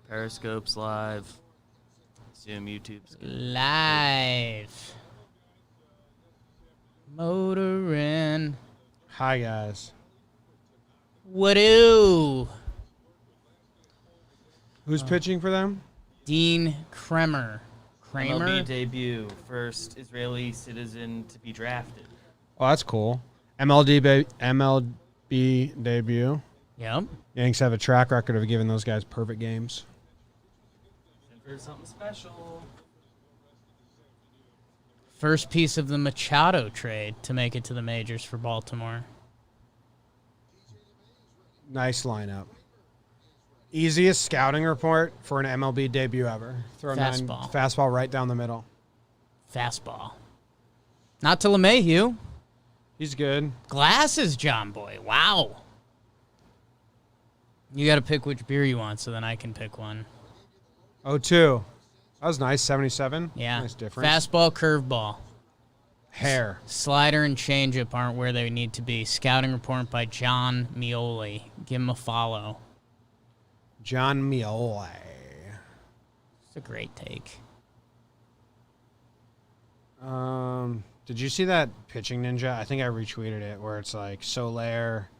Periscope's live. Assume YouTube's good. Live. Motorin. Hi, guys. What-do? Who's pitching for them? Dean Kramer. MLB debut. First Israeli citizen to be drafted. Oh, that's cool. MLB debut. Yep. Yanks have a track record of giving those guys perfect games. And for something special. First piece of the Machado trade to make it to the majors for Baltimore. Nice lineup. Easiest scouting report for an MLB debut ever. Throw Fastball. Fastball right down the middle. Fastball. Not to LeMahieu. He's good. Glasses, JOMBOY. Wow. You got to pick which beer you want so then I can pick one. 0-2. That was nice. 77. Yeah. Nice difference. Fastball, curveball. Hair. Slider and changeup aren't where they need to be. Scouting report by John Mioli. Give him a follow. John Miole. It's a great take. Did you see that pitching ninja? I think I retweeted it where it's like Soler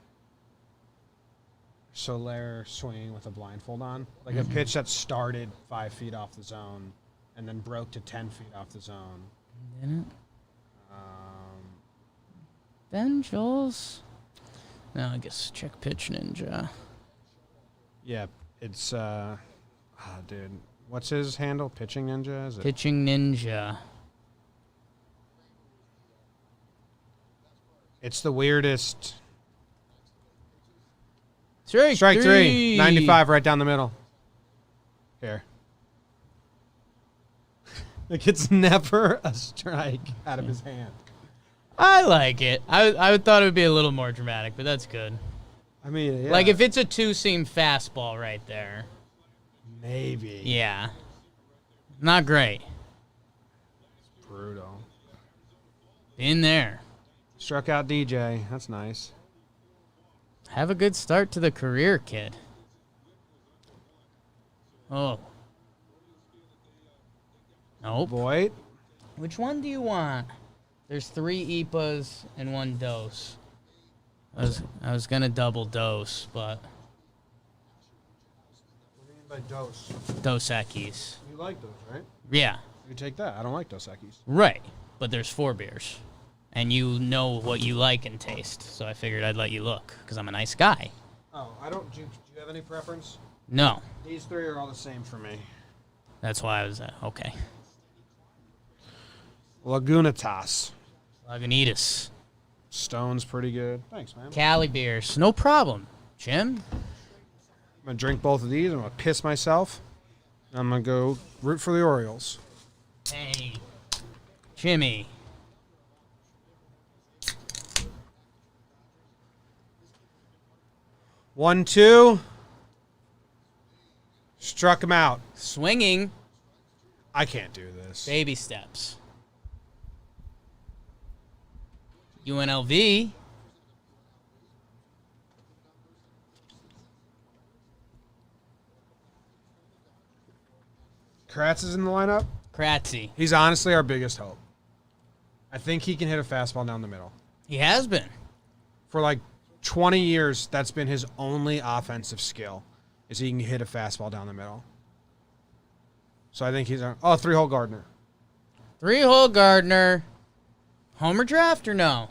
swinging with a blindfold on. Like a pitch that started 5 feet off the zone and then broke to 10 feet off the zone. Didn't it? Ben Jules? No, I guess check pitch ninja. Yeah, it's dude. What's his handle? Pitching Ninja, is it? Pitching ninja. It's the weirdest. Strike three. 95 right down the middle. Here. Like it's never a strike out of his hand. I like it. I thought it would be a little more dramatic, but that's good. I mean, yeah. Like if it's a two-seam fastball right there. Maybe. Yeah. Not great. Brutal. In there. Struck out DJ. That's nice. Have a good start to the career, kid. Oh. Nope. Voit. Which one do you want? There's 3 IPAs and 1 dose. I was gonna double dose, but What do you mean by Dos? Dos Equis. You like those, right? Yeah, You take that. I don't like Dos Equis. right. But there's 4 beers, and you know what you like and taste. So I figured I'd let you look because I'm a nice guy. Oh, I don't. Do you have any preference? No, These 3 are all the same for me. that's why I was okay. Lagunitas. Lagunitas, Stone's pretty good. Thanks, man. Cali beers, no problem. Jim, I'm going to drink both of these. I'm going to piss myself. I'm going to go root for the Orioles. hey, Jimmy. One, two. Struck him out. Swinging, I can't do this. baby steps. UNLV. Kratz is in the lineup. Kratzy. He's honestly our biggest hope. I think he can hit a fastball down the middle. He has been. For like 20 years, that's been his only offensive skill, is he can hit a fastball down the middle. So I think he's our... Oh, 3-hole Gardner. 3-hole Gardner. Homer draft or no?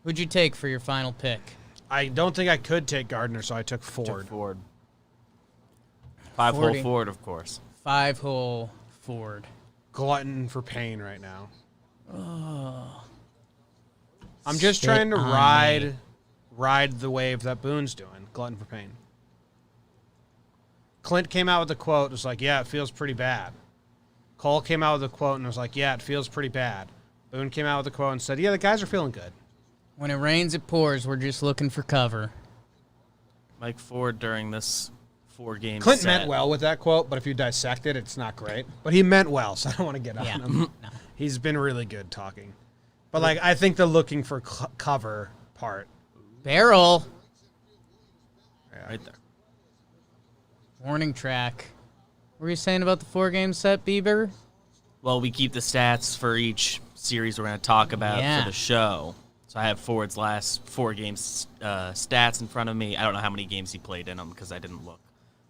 Who'd you take for your final pick? I don't think I could take Gardner, so I took Ford. Ford. 5-hole 40. Ford, of course. 5-hole Ford. Glutton for pain right now. Oh. I'm just Spit trying to on me. ride the wave that Boone's doing. Glutton for pain. Clint came out with a quote. It was like, yeah, it feels pretty bad. Cole came out with a quote and was like, yeah, it feels pretty bad. Boone came out with a quote and said, yeah, the guys are feeling good. When it rains, it pours. We're just looking for cover. Mike Ford during this 4-game Clint set. meant well with that quote, but if you dissect it, it's not great. But he meant well, so I don't want to get on Yeah. him. No. He's been really good talking. But, like, I think the looking for cover part. Barrel. Yeah. Right there. Warning track. What were you saying about the 4-game set, Bieber? Well, we keep the stats for each series we're going to talk about Yeah. for the show. So I have Ford's last 4 games stats in front of me. I don't know how many games he played in them because I didn't look.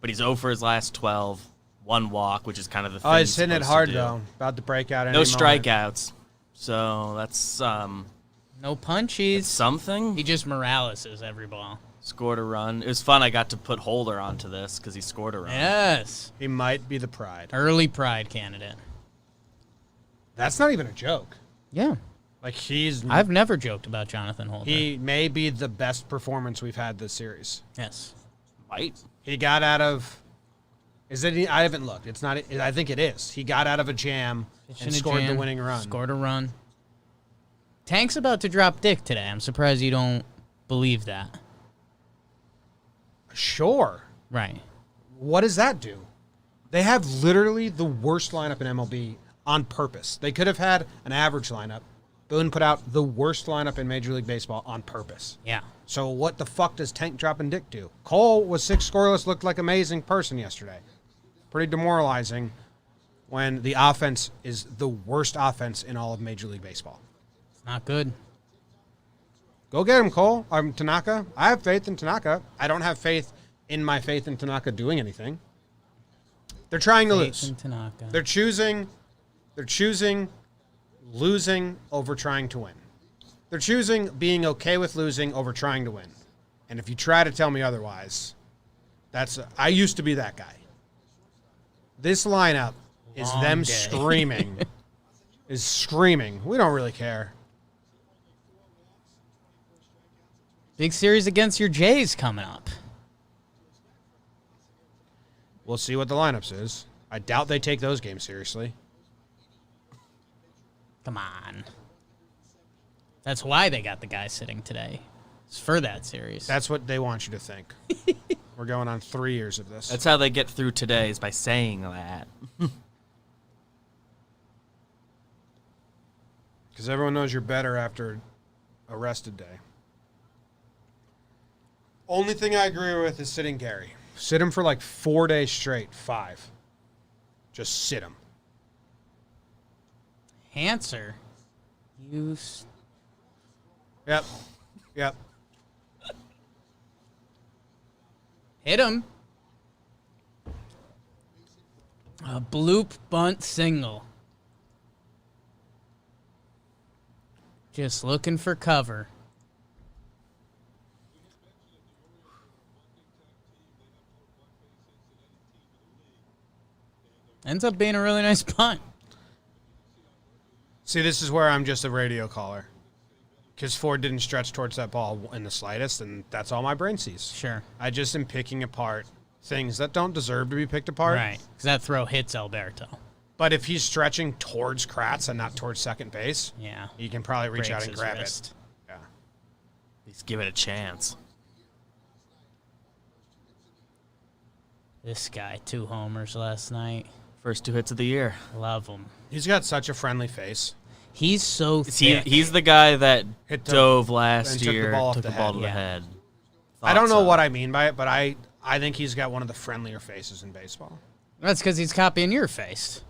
But he's 0 for his last 12, 1 walk, which is kind of the thing. Oh, he's hitting it supposed to hard, do. though. About to break out. No strikeouts. So that's No punchies. something. He just Morales' every ball. Scored a run. It was fun. I got to put Holder onto this because he scored a run. Yes. He might be the pride. Early pride candidate. That's not even a joke. Yeah. Like, he's... I've never joked about Jonathan Holder. He may be the best performance we've had this series. Yes. Might. He got out of... Is it? I haven't looked. It's not... I think it is. He got out of a jam Pitched and in a scored the jam, winning run. Scored a run. Tank's about to drop dick today. I'm surprised you don't believe that. Sure. Right. What does that do? They have literally the worst lineup in MLB on purpose. They could have had an average lineup. Boone put out the worst lineup in Major League Baseball on purpose. Yeah. So what the fuck does Tank dropping dick do? Cole was 6 scoreless, looked like an amazing person yesterday. Pretty demoralizing when the offense is the worst offense in all of Major League Baseball. It's not good. Go get him, Cole. Tanaka. I have faith in Tanaka. I don't have faith in my faith in Tanaka doing anything. They're trying to lose. Faith in Tanaka. They're choosing losing over trying to win. They're choosing being okay with losing over trying to win. And if you try to tell me otherwise, I used to be that guy. This lineup is Long them day. screaming. We don't really care. Big series against your Jays coming up. We'll see what the lineups is. I doubt they take those games seriously. Come on. That's why they got the guy sitting today. It's for that series. That's what they want you to think. We're going on 3 years of this. That's how they get through today, is by saying that. Because everyone knows you're better after a rested day. Only thing I agree with is sitting Gary. Sit him for like 4 days straight. 5. Just sit him. Hanser. Yep. Hit him. A bloop bunt single. Just looking for cover. Ends up being a really nice punt. See, this is where I'm just a radio caller. Because Ford didn't stretch towards that ball in the slightest, and that's all my brain sees. Sure. I just am picking apart things that don't deserve to be picked apart. Right. Because that throw hits Alberto. But if he's stretching towards Kratz and not towards second base, Yeah. he can probably reach out Breaks and his grab wrist. it. Yeah. At least give it a chance. This guy, 2 homers last night. First 2 hits of the year. Love him. He's got such a friendly face. He's so thick. He's the guy that Hit the- dove and last took the year, ball off took the the ball head. to the Yeah. head. I don't know Thought so. what I mean by it, but I think he's got one of the friendlier faces in baseball. That's because he's copying your face.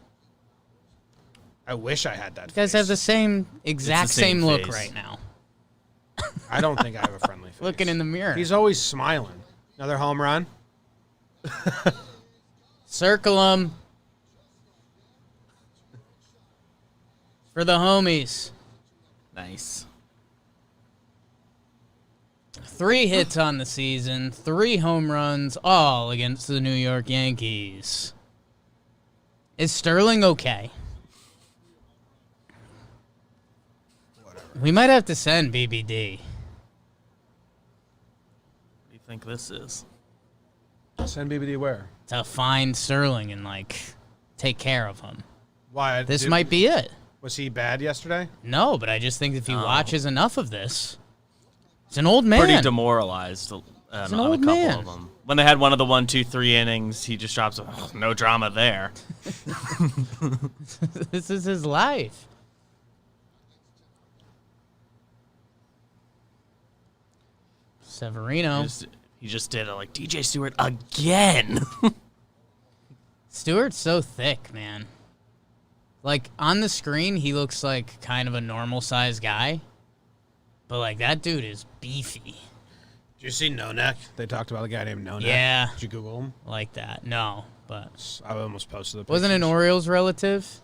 I wish I had that You guys face. have the same exact same same look face. right now. I don't think I have a friendly face. Looking in the mirror. He's always smiling. Another home run. Circle him. For the homies. Nice. 3 hits on the season, 3 home runs, all against the New York Yankees. Is Sterling okay? We might have to send BBD. What do you think this is? Send BBD where? To find Sterling and, take care of him. Why? This might be it. Was he bad yesterday? No, but I just think if he No. watches enough of this, it's an old man. Pretty demoralized on an a old couple man. of them. When they had one of the 1, 2, 3 innings, he just drops. No drama there. This is his life. Severino. He just did it like DJ Stewart again. Stewart's so thick, man. Like, on the screen, he looks like kind of a normal-sized guy. But, like, that dude is beefy. Did you see No Neck? They talked about a guy named No Neck. Yeah. Did you Google him? Like that. No, but... I almost posted the pictures. Wasn't an Orioles relative?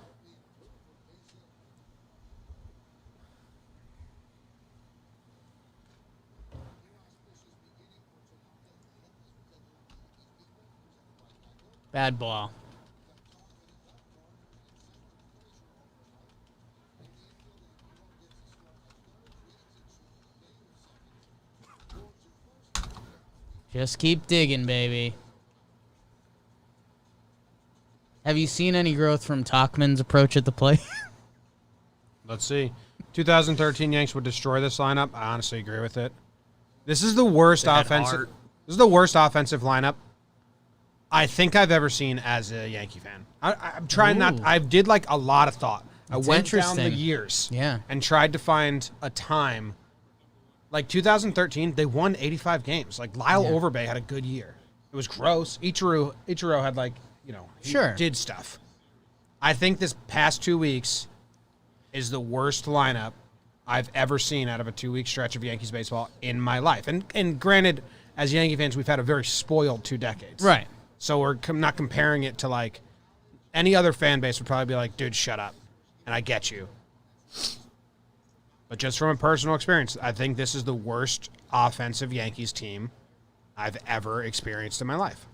Bad ball. Just keep digging, baby. Have you seen any growth from Talkin's approach at the plate? Let's see. 2013 Yanks would destroy this lineup. I honestly agree with it. This is the worst offensive. This is the worst offensive lineup I think I've ever seen as a Yankee fan. I'm trying not. I did like a lot of thought. That's I went down the interesting. years, Yeah. and tried to find a time. Like 2013, they won 85 games. Like Lyle Overbay had a good year. It was gross. Ichiro had like, he did stuff. I think this past 2 weeks is the worst lineup I've ever seen out of a 2-week stretch of Yankees baseball in my life. And granted, as Yankee fans, we've had a very spoiled 2 decades. Right. So we're not comparing it to like any other fan base would probably be like, dude, shut up. And I get you. But just from a personal experience, I think this is the worst offensive Yankees team I've ever experienced in my life.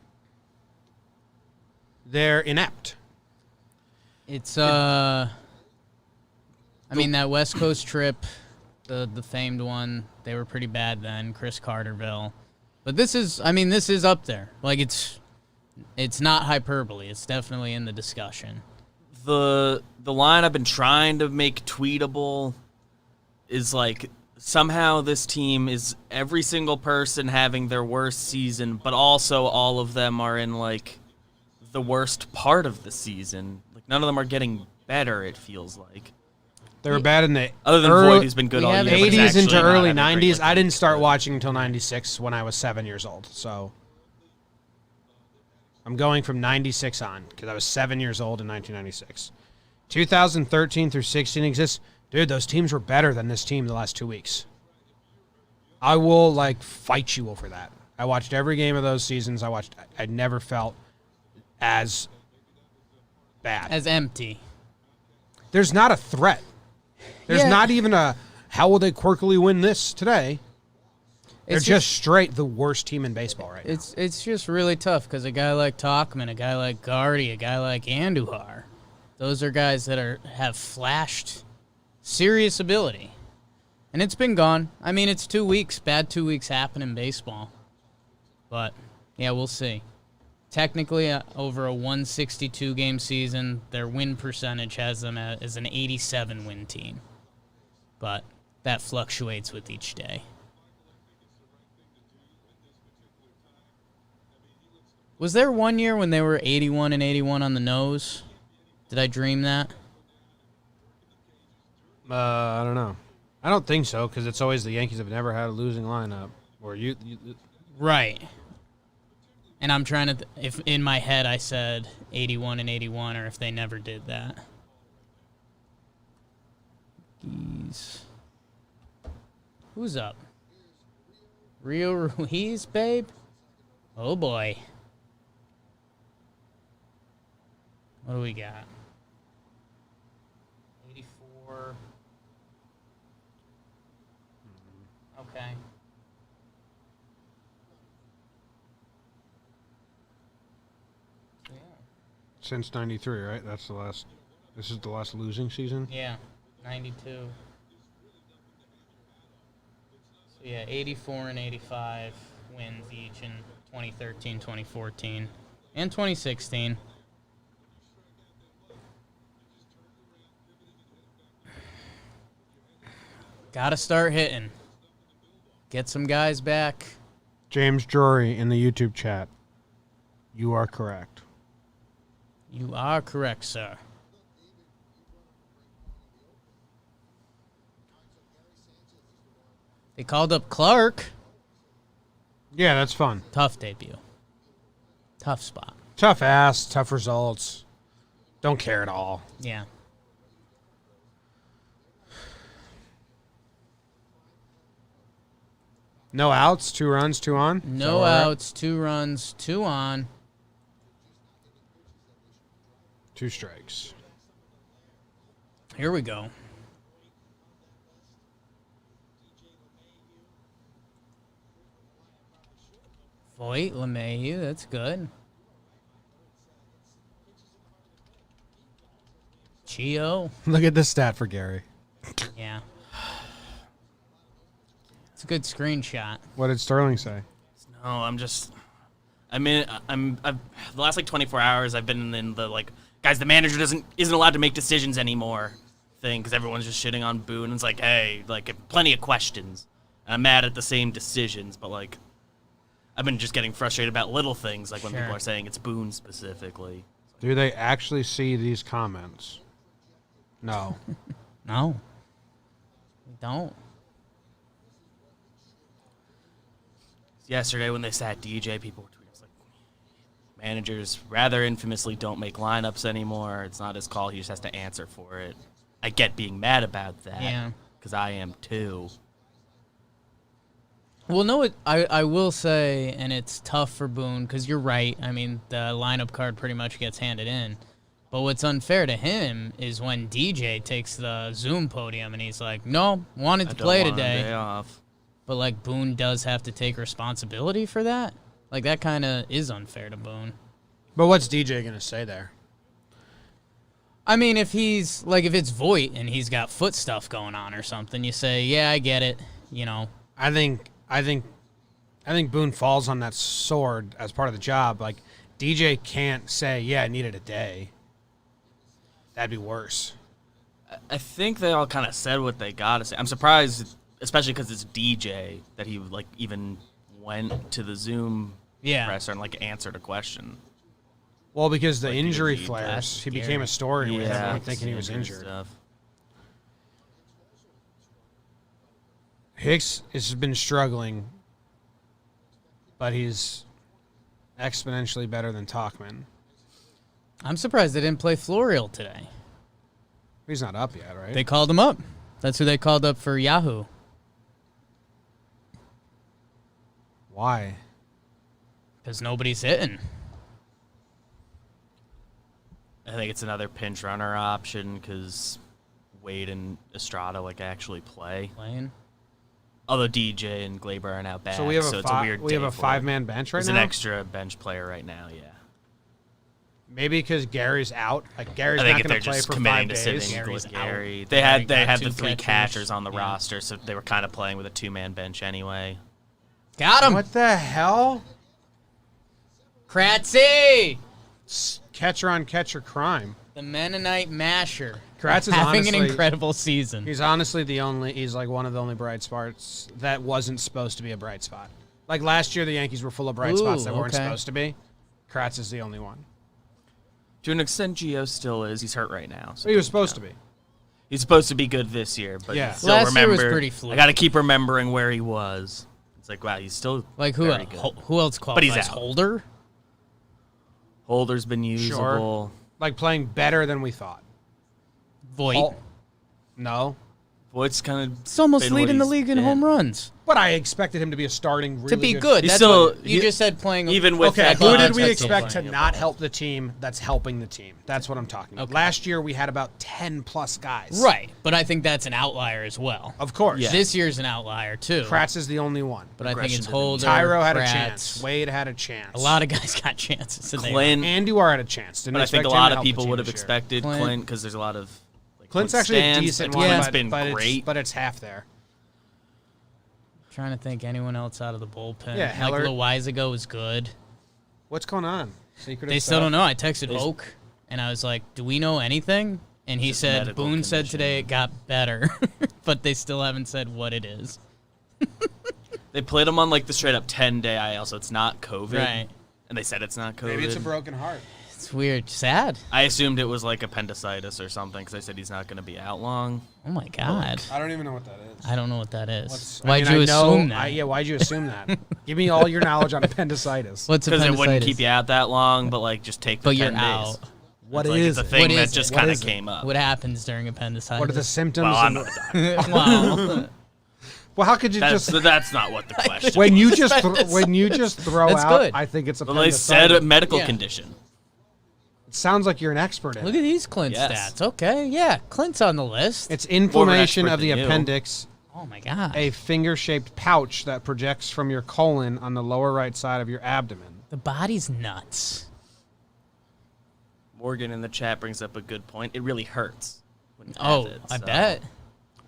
They're inept. It's, I mean, that West Coast trip, the famed one, they were pretty bad then, Chris Carterville. But this is up there. Like, it's not hyperbole. It's definitely in the discussion. The line I've been trying to make tweetable is like somehow this team is every single person having their worst season, but also all of them are in like the worst part of the season. Like none of them are getting better, it feels like. They were bad in the Other than Void, who's been good all year. but he's 80s actually into not early having a great 90s. I didn't like, start watching until 96 when I was 7 years old. So I'm going from 96 on because I was 7 years old in 1996. 2013 through 16 exists. Dude, those teams were better than this team the last 2 weeks. I will, fight you over that. I watched every game of those seasons. I never felt as bad. As empty. There's not a threat. There's not even a, how will they quirkily win this today? They're just straight the worst team in baseball right now. It's just really tough because a guy like Talkin, a guy like Gardy, a guy like Andujar, those are guys that have flashed serious ability. And it's been gone. I mean, it's 2 weeks. Bad 2 weeks happen in baseball. But, yeah, we'll see. Technically, over a 162-game season, their win percentage has them as an 87-win team. But that fluctuates with each day. Was there 1 year when they were 81-81 on the nose? Did I dream that? I don't know. I don't think so because it's always the Yankees have never had a losing lineup. Or Right. And I'm trying to, if in my head I said 81-81, or if they never did that. Jeez. Who's up? Rio Ruiz, babe? Oh, boy. What do we got? 84. Okay. Since 93, right? That's the last. This is the last losing season? Yeah, 92. So, yeah, 84 and 85 wins each in 2013, 2014, and 2016. Gotta start hitting. Get some guys back. James Drury in the YouTube chat. You are correct. You are correct, sir. They called up Clark. Yeah, that's fun. Tough debut. Tough spot. Tough ass, tough results. Don't care at all. Yeah. No outs, 2 runs, 2 on. No outs, 2 runs, 2 on. 2 strikes. Here we go. Voit, LeMahieu, that's good. Chio. Look at this stat for Gary. Yeah. It's a good screenshot. What did Sterling say? No, I'm the last like 24 hours I've been in the like, guys, the manager isn't allowed to make decisions anymore thing because everyone's just shitting on Boone. And it's like, hey, like plenty of questions. And I'm mad at the same decisions, but like, I've been just getting frustrated about little things, like when people are saying it's Boone specifically. Do they actually see these comments? No. No. We don't. Yesterday when they sat DJ, people were tweeting like, managers rather infamously don't make lineups anymore. It's not his call. He just has to answer for it. I get being mad about that. Yeah. Because I am too. Well, no, I will say, and it's tough for Boone, because you're right. I mean, the lineup card pretty much gets handed in. But what's unfair to him is when DJ takes the Zoom podium and he's like, no, wanted to play today. Day off. But, like, Boone does have to take responsibility for that. Like, that kind of is unfair to Boone. But what's DJ going to say there? I mean, if it's Voit and he's got foot stuff going on or something, you say, yeah, I get it, you know. I think Boone falls on that sword as part of the job. Like, DJ can't say, yeah, I needed a day. That'd be worse. I think they all kind of said what they got to say. I'm surprised, especially because it's DJ, that he like even went to the Zoom presser and like answered a question. Well, because the Like, injury he flares, he became a story with everyone thinking he was injured. Stuff. Hicks has been struggling, but he's exponentially better than Talkman. I'm surprised they didn't play Florial today. He's not up yet, right? They called him up. That's who they called up for Yahoo. Why? Because nobody's hitting. I think it's another pinch runner option because Wade and Estrada like actually play. Playing. Although DJ and Glaber are now back, So we have it's a weird day for it. 5-man bench right There's now. an extra bench player right now, yeah. Maybe because Gary's out. Like Gary's I think not if going they're to play just for committing 5 to days. sitting Gary's with out. Gary. They They got had two the 3 catchers. catchers on the Yeah. roster, so they were kind of playing with a 2-man bench anyway. Got him. What the hell? Kratzy. Catcher on catcher crime. The Mennonite Masher. Kratz is having honestly, an incredible season. He's honestly he's like one of the only bright spots that wasn't supposed to be a bright spot. Like last year, the Yankees were full of bright spots that weren't supposed to be. Kratz is the only one. To an extent, Gio still is. He's hurt right now. So He was supposed to be. He's supposed to be good this year, but Yeah. still Last year remember. was pretty fluid. I got to keep remembering where he was. It's like, wow, he's still Like who very else? good. Who else qualifies? But he's out. Holder? Holder's been usable. Like playing better than we thought. Voit. Oh, no. Voigt's kind of It's almost leading the league in home runs. But I expected him to be a starting really To be good. He's That's still- what you just said playing. even with Okay, that who did context, we he's expect to playing not above. help the team that's helping the team? That's what I'm talking about. Okay. Last year, we had about 10-plus guys. Right, but I think that's an outlier as well. Of course. Yeah. This year's an outlier too. Kratz is the only one. But I think Aggression it's to the knee. Holder. Tyro had a Kratz. chance. Wade had a chance. A lot of guys got chances. And they Clint, Andujar had a chance. Didn't but I think expect a him lot to of help the people team would have this year. expected Clint. Clint because there's a lot of. Like, Clint's Clint actually a stands, decent but one, Clint's but, been but great. it's half there. Trying to think anyone else out of the bullpen. Yeah, Like Heller. Loizaga was good. What's going on? Secret They of still stuff? don't know. I texted Oak, and I was like, "Do we know anything?" And he Just said, medical "Boone said condition. today it got better, but they still haven't said what it is." They played him on like the straight up 10-day IL, so it's not COVID. Right. And they said it's not COVID. Maybe it's a broken heart. It's weird. Sad. I assumed it was like appendicitis or something because I said he's not going to be out long. Oh, my God. I don't even know what that is. I don't know what that is. Why'd you assume that? Why'd you assume that? Give me all your knowledge on appendicitis. What's Because it appendicitis? wouldn't keep you out that long, but like just take the But 10 you're days. out. What It's like is it's a it? thing What that is just it? kind What of is it? came up. What happens during appendicitis? What are the symptoms? Well, I'm not a doctor. Wow. Well, how could you just That's not what the question when you was. just throw That's out? good. I think it's Well, they appendicitis. said a medical Yeah. condition. It sounds like you're an expert in Look it. at these Clint Yes. stats. Okay, yeah, Clint's on the list. It's inflammation expert of the than you. appendix, Oh my God. a finger-shaped pouch that projects from your colon on the lower right side of your abdomen. The body's nuts. Morgan in the chat brings up a good point. It really hurts when you Oh, have it, I so. bet.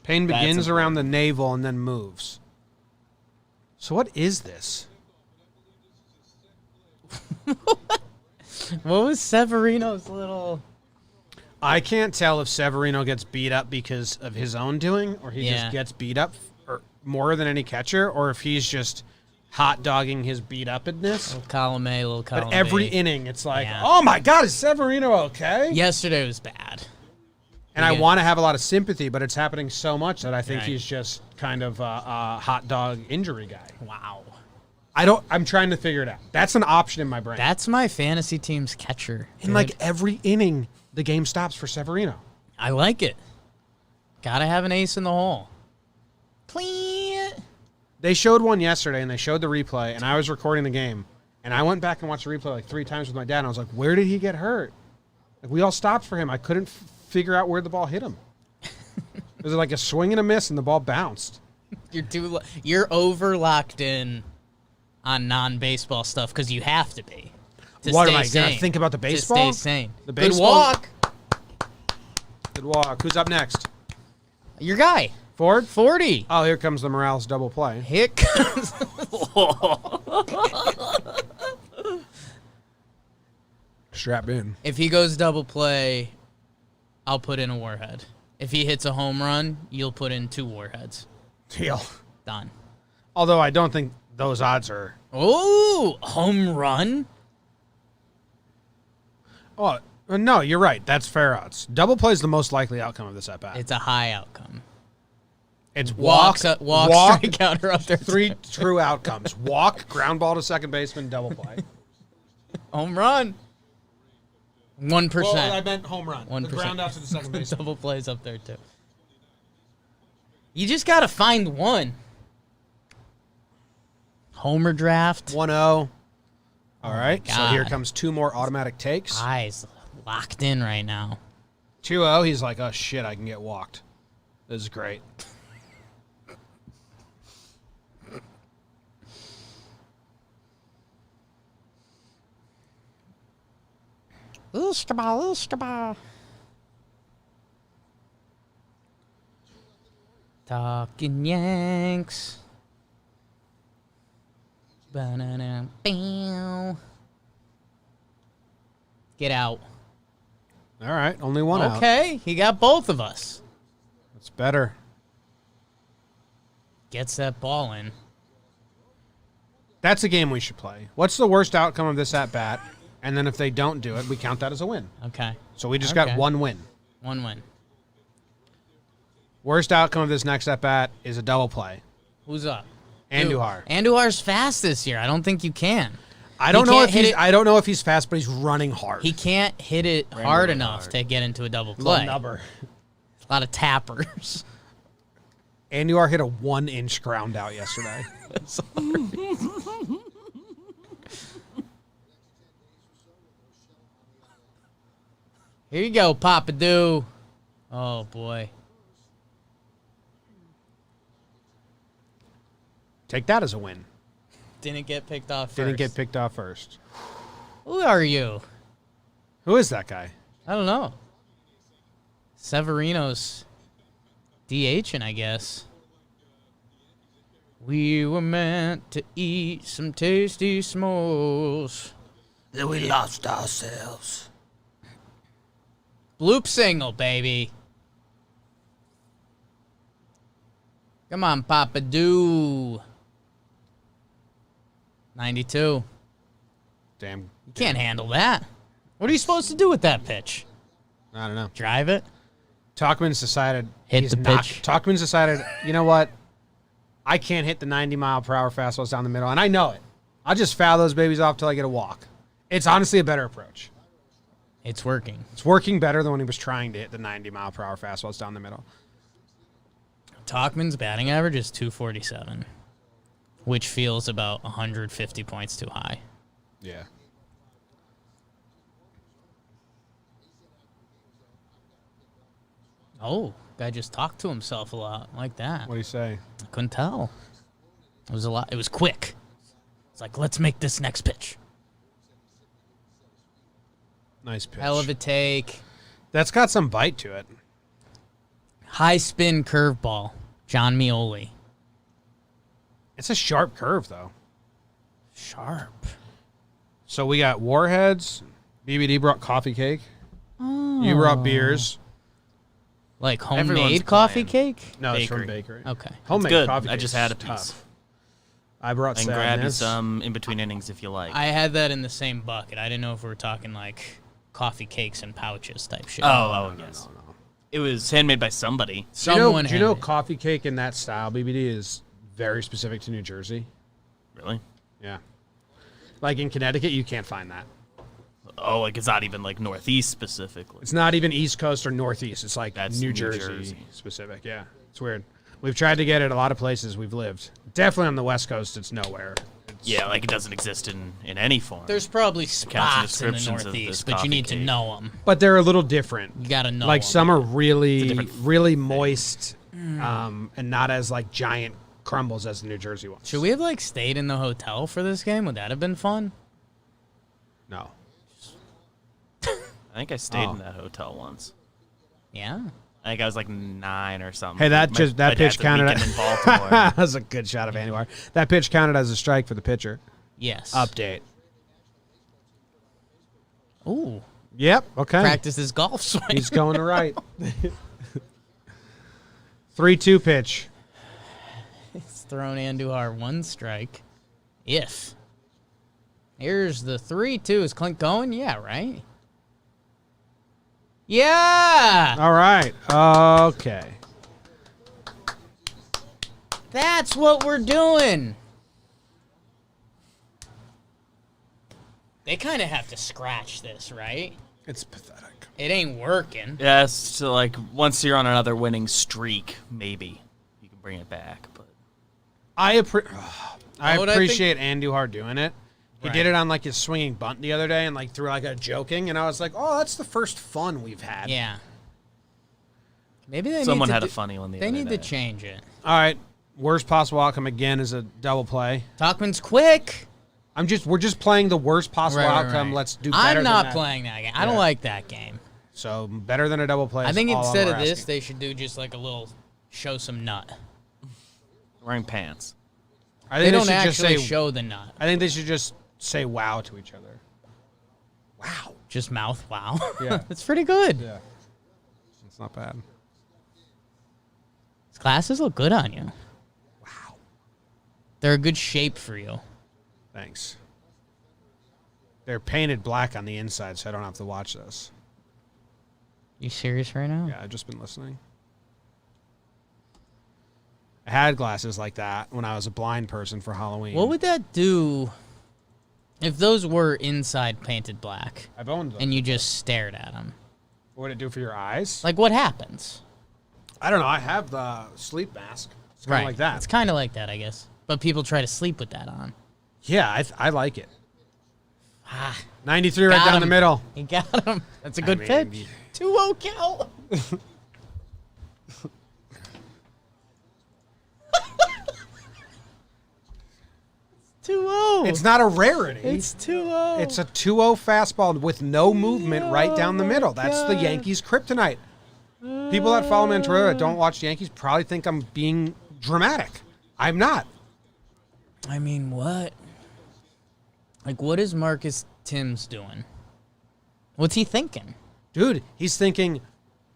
Pain That's begins around important. the navel and then moves. So what is this? What was Severino's little? I can't tell if Severino gets beat up because of his own doing, or he Yeah. just gets beat up or more than any catcher, or if he's just hot dogging his beat upness. Little column A, little column But every B. inning, it's like, Yeah. oh my God, is Severino okay? Yesterday was bad. And I Yeah. want to have a lot of sympathy, but it's happening so much that I think Right. he's just kind of a hot dog injury guy. Wow. I'm trying to figure it out. That's an option in my brain. That's my fantasy team's catcher. In dude. like every inning, the game stops for Severino. I like it. Gotta have an ace in the hole. Clean. They showed one yesterday, and they showed the replay, and I was recording the game, and I went back and watched the replay like 3 times with my dad, and I was like, where did he get hurt? Like, we all stopped for him. I couldn't figure out where the ball hit him. It was like a swing and a miss, and the ball bounced. You're over locked in on non-baseball stuff because you have to be. What am I going to think about the baseball? To stay sane. The Good baseball- walk. Good walk. Who's up next? Your guy. Ford? 40. Oh, here comes the Morales double play. Here comes. Strap in. If he goes double play, I'll put in a warhead. If he hits a home run, you'll put in 2 warheads. Deal. Done. Although I don't think those odds are. Oh, home run? Oh, no, you're right. That's fair odds. Double play is the most likely outcome of this at bat. It's a high outcome. It's Walk, strikeout are up there. 3 true outcomes. Walk, ground ball to second baseman, double play. Home run. 1%. Well, I meant home run. 1%. The ground out to the second baseman. Double plays up there too. You just gotta find one. Homer draft. 1-0. All right. So here God. comes 2 more automatic takes. Eyes locked in right now. 2-0. He's like, oh, shit, I can get walked. This is great. Ooskaba. Talkin Yanks. Ba-na-na, bow. Get out. All right. Only 1 out. Okay, he got both of us. That's better. Gets that ball in. That's a game we should play. What's the worst outcome of this at bat? And then if they don't do it, we count that as a win. Okay, So we just got Okay. 1 win. 1 win. Worst outcome of this next at bat is a double play. Who's up? Andujar. Andujar's fast this year. I don't think you can. I don't He know can't if hit he's. it- I don't know if he's fast, but he's running hard. He can't hit it hard enough to get into a double play. A lot of tappers. Andujar hit a 1-inch ground out yesterday. Here you go, Papadoo. Oh, boy. Take that as a win. Didn't get picked off first. Didn't get picked off first. Who are you? Who is that guy? I don't know. Severino's DHing, I guess. We were meant to eat some tasty s'mores. Then we lost ourselves. Bloop single, baby. Come on, Papadoo. 92. Damn. You can't handle that. What are you supposed to do with that pitch? I don't know. Drive it? Talkman's decided Hit he's the not. pitch. Talkman's decided, you know what? I can't hit the 90-mile-per-hour fastballs down the middle, and I know it. I'll just foul those babies off till I get a walk. It's honestly a better approach. It's working. It's working better than when he was trying to hit the 90-mile-per-hour fastballs down the middle. Talkman's batting average is 247, which feels about 150 points too high. Yeah. Oh, guy just talked to himself a lot like that. What do you say? I couldn't tell. It was a lot. It was quick. It's like, let's make this next pitch. Nice pitch. Hell of a take. That's got some bite to it. High spin curveball. John Mioli. It's a sharp curve, though. Sharp. So we got Warheads. BBD brought coffee cake. Oh. You brought beers. Like Everyone's homemade coffee playing. cake? No, it's Bakery. from bakery. Okay. Homemade good. coffee I cake just is had a tough. piece. I brought I can grab you sadness. some in between innings if you like. I had that in the same bucket. I didn't know if we were talking like coffee cakes and pouches type shit. yes. It was handmade by somebody. Do you know, Someone do you know had it. coffee cake in that style, BBD, is very specific to New Jersey? Really? Yeah. Like in Connecticut, you can't find that. Oh, like it's not even like Northeast specifically. It's not even East Coast or Northeast. It's like That's New New Jersey, Jersey. specific. Yeah. It's weird. We've tried to get it a lot of places we've lived. Definitely on the West Coast, it's nowhere. It's, Yeah, like it doesn't exist in any form. There's probably Accounts and spots in the descriptions of Northeast, this but you coffee need to cake. know them. But they're a little different. You gotta know. Like 'em. some are really, different really moist and not as like giant crumbles as the New Jersey ones. Should we have like stayed in the hotel for this game? Would that have been fun? No. I think I stayed Oh. in that hotel once. Yeah. I think I was like 9 or something. Hey, that My that pitch dad's a counted. weekend in Baltimore. That was a good shot of Anwar. That pitch counted as a strike for the pitcher. Yes. Update. Ooh. Yep. Okay. Practice his golf swing. He's going to right. 3-2 pitch. He's thrown Andujar 1 strike. If. Here's the 3-2. Is Clint going? Yeah, right? Yeah! All right. Okay. That's what we're doing. They kind of have to scratch this, right? It's pathetic. It ain't working. Yes, so like once you're on another winning streak, maybe you can bring it back. But I Know what I think? appreciate Andujar doing it. He Right. did it on like his swinging bunt the other day and like threw like a joking, and I was like, oh, that's the first fun we've had. Yeah. Maybe they someone need to had a do- funny one the They other need day. to change it. All right. Worst possible outcome again is a double play. Talkman's quick. We're just playing the worst possible Right, right, outcome. right. Let's do better. I'm than not that. playing that game. I don't Yeah. like that game. So better than a double play. I is think all instead we're of this, asking. they should do just like a little show some nut. Wearing pants. I They think don't should just actually say. show the nut. I think they should just say wow to each other. Wow. Just mouth wow. Yeah. That's pretty good. Yeah. It's not bad. These glasses look good on you. Wow. They're a good shape for you. Thanks. They're painted black on the inside, so I don't have to watch this. You serious right now? Yeah, I've just been listening. I had glasses like that when I was a blind person for Halloween. What would that do if those were inside painted black I've owned them. and you just stared at them? What would it do for your eyes? Like, what happens? I don't know. I have the sleep mask. It's kind of like that. It's kind of like that, I guess. But people try to sleep with that on. Yeah, I like it. Ah, 93 right got down him. the middle. He got him. That's a good mean, pitch. 2-0 count. It's 2-0. It's not a rarity. It's 2-0. It's a 2-0 fastball with no movement right down the middle. That's the God. Yankees' kryptonite. People that follow me on Twitter that don't watch the Yankees probably think I'm being dramatic. I'm not. I mean, what? Like, what is Marcus Timms doing? What's he thinking? Dude, he's thinking,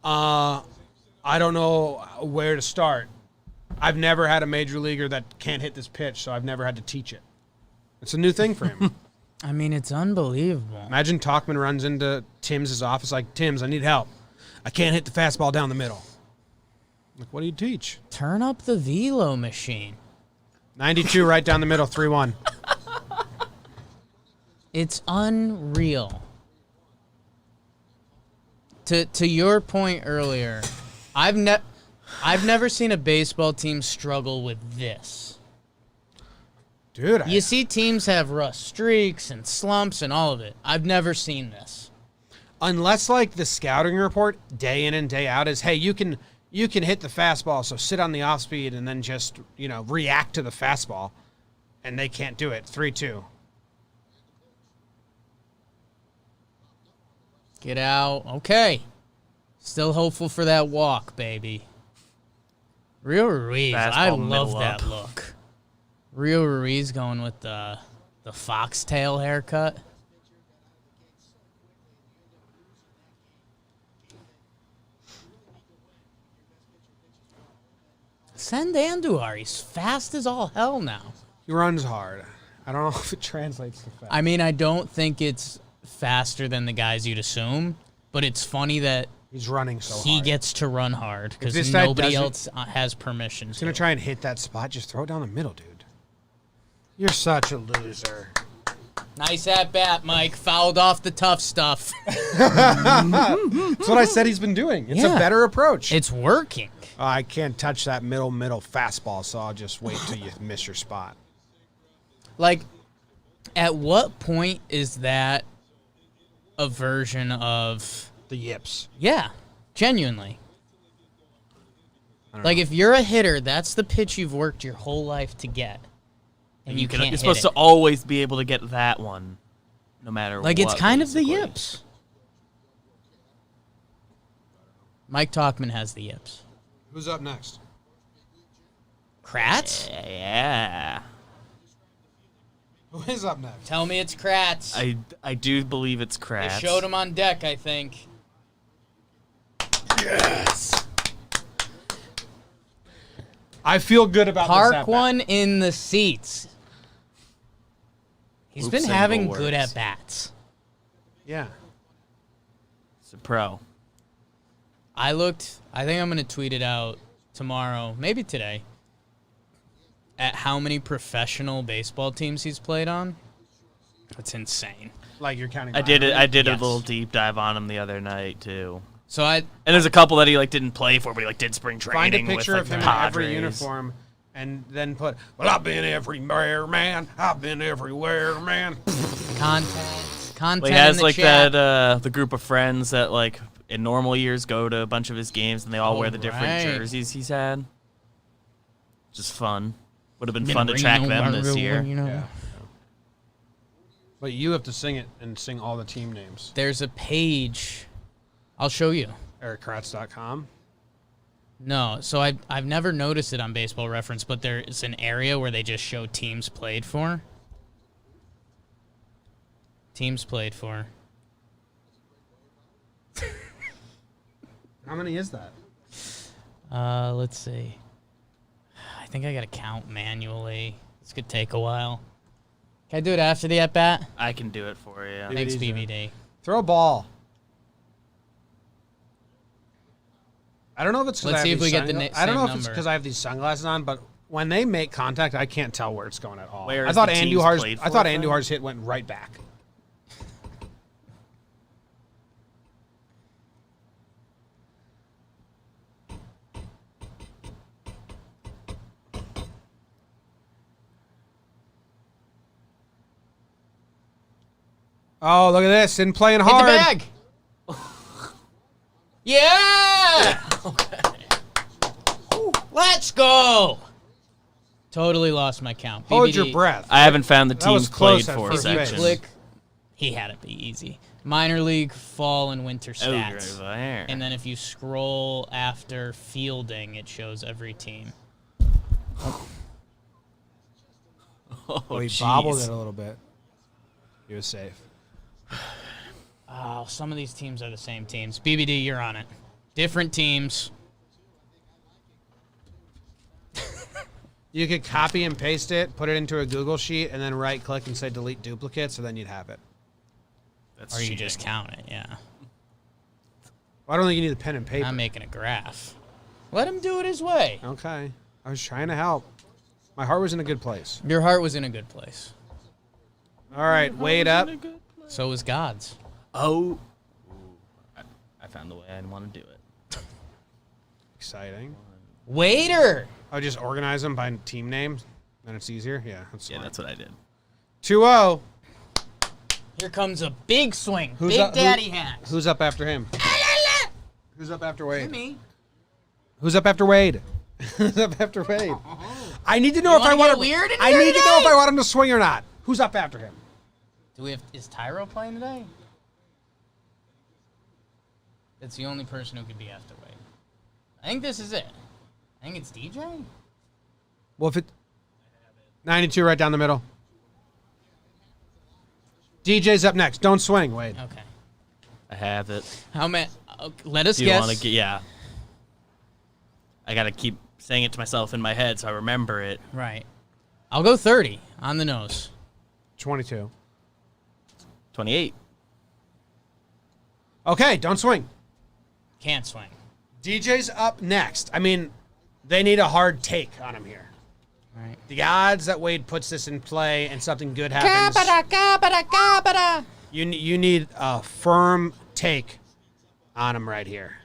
I don't know where to start. I've never had a major leaguer that can't hit this pitch, so I've never had to teach it. It's a new thing for him. I mean, it's unbelievable. Imagine Talkman runs into Tim's office like, Tim's, I need help. I can't hit the fastball down the middle. Like, what do you teach? Turn up the velo machine. 92 right down the middle, 3-1. It's unreal. To your point earlier, I've never seen a baseball team struggle with this. Dude, You see teams have rough streaks and slumps and all of it. I've never seen this. unless like the scouting report day in and day out is, hey, you can hit the fastball, so sit on the off speed and then just, react to the fastball. And they can't do it. 3-2. Get out. Okay. Still hopeful for that walk, baby. Rio Ruiz. I Fastball love middle that up. look. Rio Ruiz going with the foxtail haircut. Send Andujar. He's fast as all hell now. He runs hard. I don't know if it translates to fast. I mean, I don't think it's faster than the guys you'd assume, but it's funny that He's running so he hard. gets to run hard this because guy nobody doesn't- else has permission He's to. going to try and hit that spot. Just throw it down the middle, dude. You're such a loser. Nice at bat, Mike. Fouled off the tough stuff. That's what I said he's been doing. It's a Yeah. better approach. It's working. I can't touch that middle fastball, so I'll just wait till you miss your spot. Like, at what point is that a version of... The yips. Yeah, genuinely. Like, if you're a hitter, that's the pitch you've worked your whole life to get. And you can't You're hit supposed it. to always be able to get that one, no matter Like, what. it's kind of the basically. yips. Mike Talkman has the yips. Who's up next? Kratz? Yeah. Who is up next? Tell me it's Kratz. I do believe it's They Kratz. showed him on deck, I think. Yes. I feel good about this Park at-bat. one in the seats. He's Oops, been single having works. good at-bats. Yeah. It's a pro. I think I'm going to tweet it out tomorrow, maybe today, at how many professional baseball teams he's played on. That's insane. Like you're counting. I did minor it. league? I did Yes. a little deep dive on him the other night too. So And there's a couple that he didn't play for, but he did spring Find a training picture with of like, him the in every Padres. uniform, and then put, well, I've been everywhere, man. I've been everywhere, man. content Well, he in has the like chat. that the group of friends that like in normal years go to a bunch of his games and they all Oh, wear the different right. jerseys he's had. Just fun. Would have been fun to track them this year. Yeah. But you have to sing it and sing all the team names. There's a page. I'll show you. EricKratz.com. No, so I've never noticed it on Baseball Reference, but there's an area where they just show teams played for. Teams played for. How many is that? Let's see. I think I gotta count manually. This could take a while. Can I do it after the at-bat? I can do it for you. Thanks, easy. BBD. Throw a ball. I don't know if it's because Let's I see have if we these get the sungla- na- I don't know same if it's number. because I have these sunglasses on, but when they make contact, I can't tell where it's going at all. Where I is thought the teams Andujar's played I thought for then? Andujar's hit went right back. Oh, look at this. And playing Hit hard. the bag! Yeah! Let's go! Totally lost my count. Hold BBD, your breath. I haven't found the That was teams close played at for first If you base. section. click, he had it be easy. Minor league, fall, and winter Oh, you're stats. over there. And then if you scroll after fielding, it shows every team. Oh, he jeez. bobbled it a little bit. He was safe. Oh, some of these teams are the same teams. BBD, you're on it. Different teams. You could copy and paste it, put it into a Google sheet, and then right-click and say delete duplicate, so then you'd have it. That's Or you cheating. just count it, yeah. Well, I don't think you need a pen and paper. Not making a graph. Let him do it his way. Okay. I was trying to help. My heart was in a good place. Your heart was in a good place. All right, wait up. So was God's. Oh. I found the way I want to do it. Exciting. Waiter! I'll just organize them by team names. Then it's easier. Yeah, that's smart. Yeah, that's what I did. 2-0. Here comes a big swing. Who's Big up- who- Daddy Hacks. Who's up after him? Who's up after Wade? Me. Who's up after Wade? Who's up after Wade? I need to know You if I wanna want get to. weird in I here need to know if today? I want him to swing or not. Who's up after him? Is Tyro playing today? That's the only person who could be after Wade. I think this is it. I think it's DJ. Well, if it 92 right down the middle. DJ's up next. Don't swing, Wade. Okay. I have it. How many? Let us Do you guess. want to get? Yeah. I gotta keep saying it to myself in my head so I remember it. Right. I'll go 30 on the nose. 22. 28. Okay, don't swing. Can't swing. DJ's up next. I mean, they need a hard take on him here. Right. The odds that Wade puts this in play and something good happens. You need a firm take on him right here.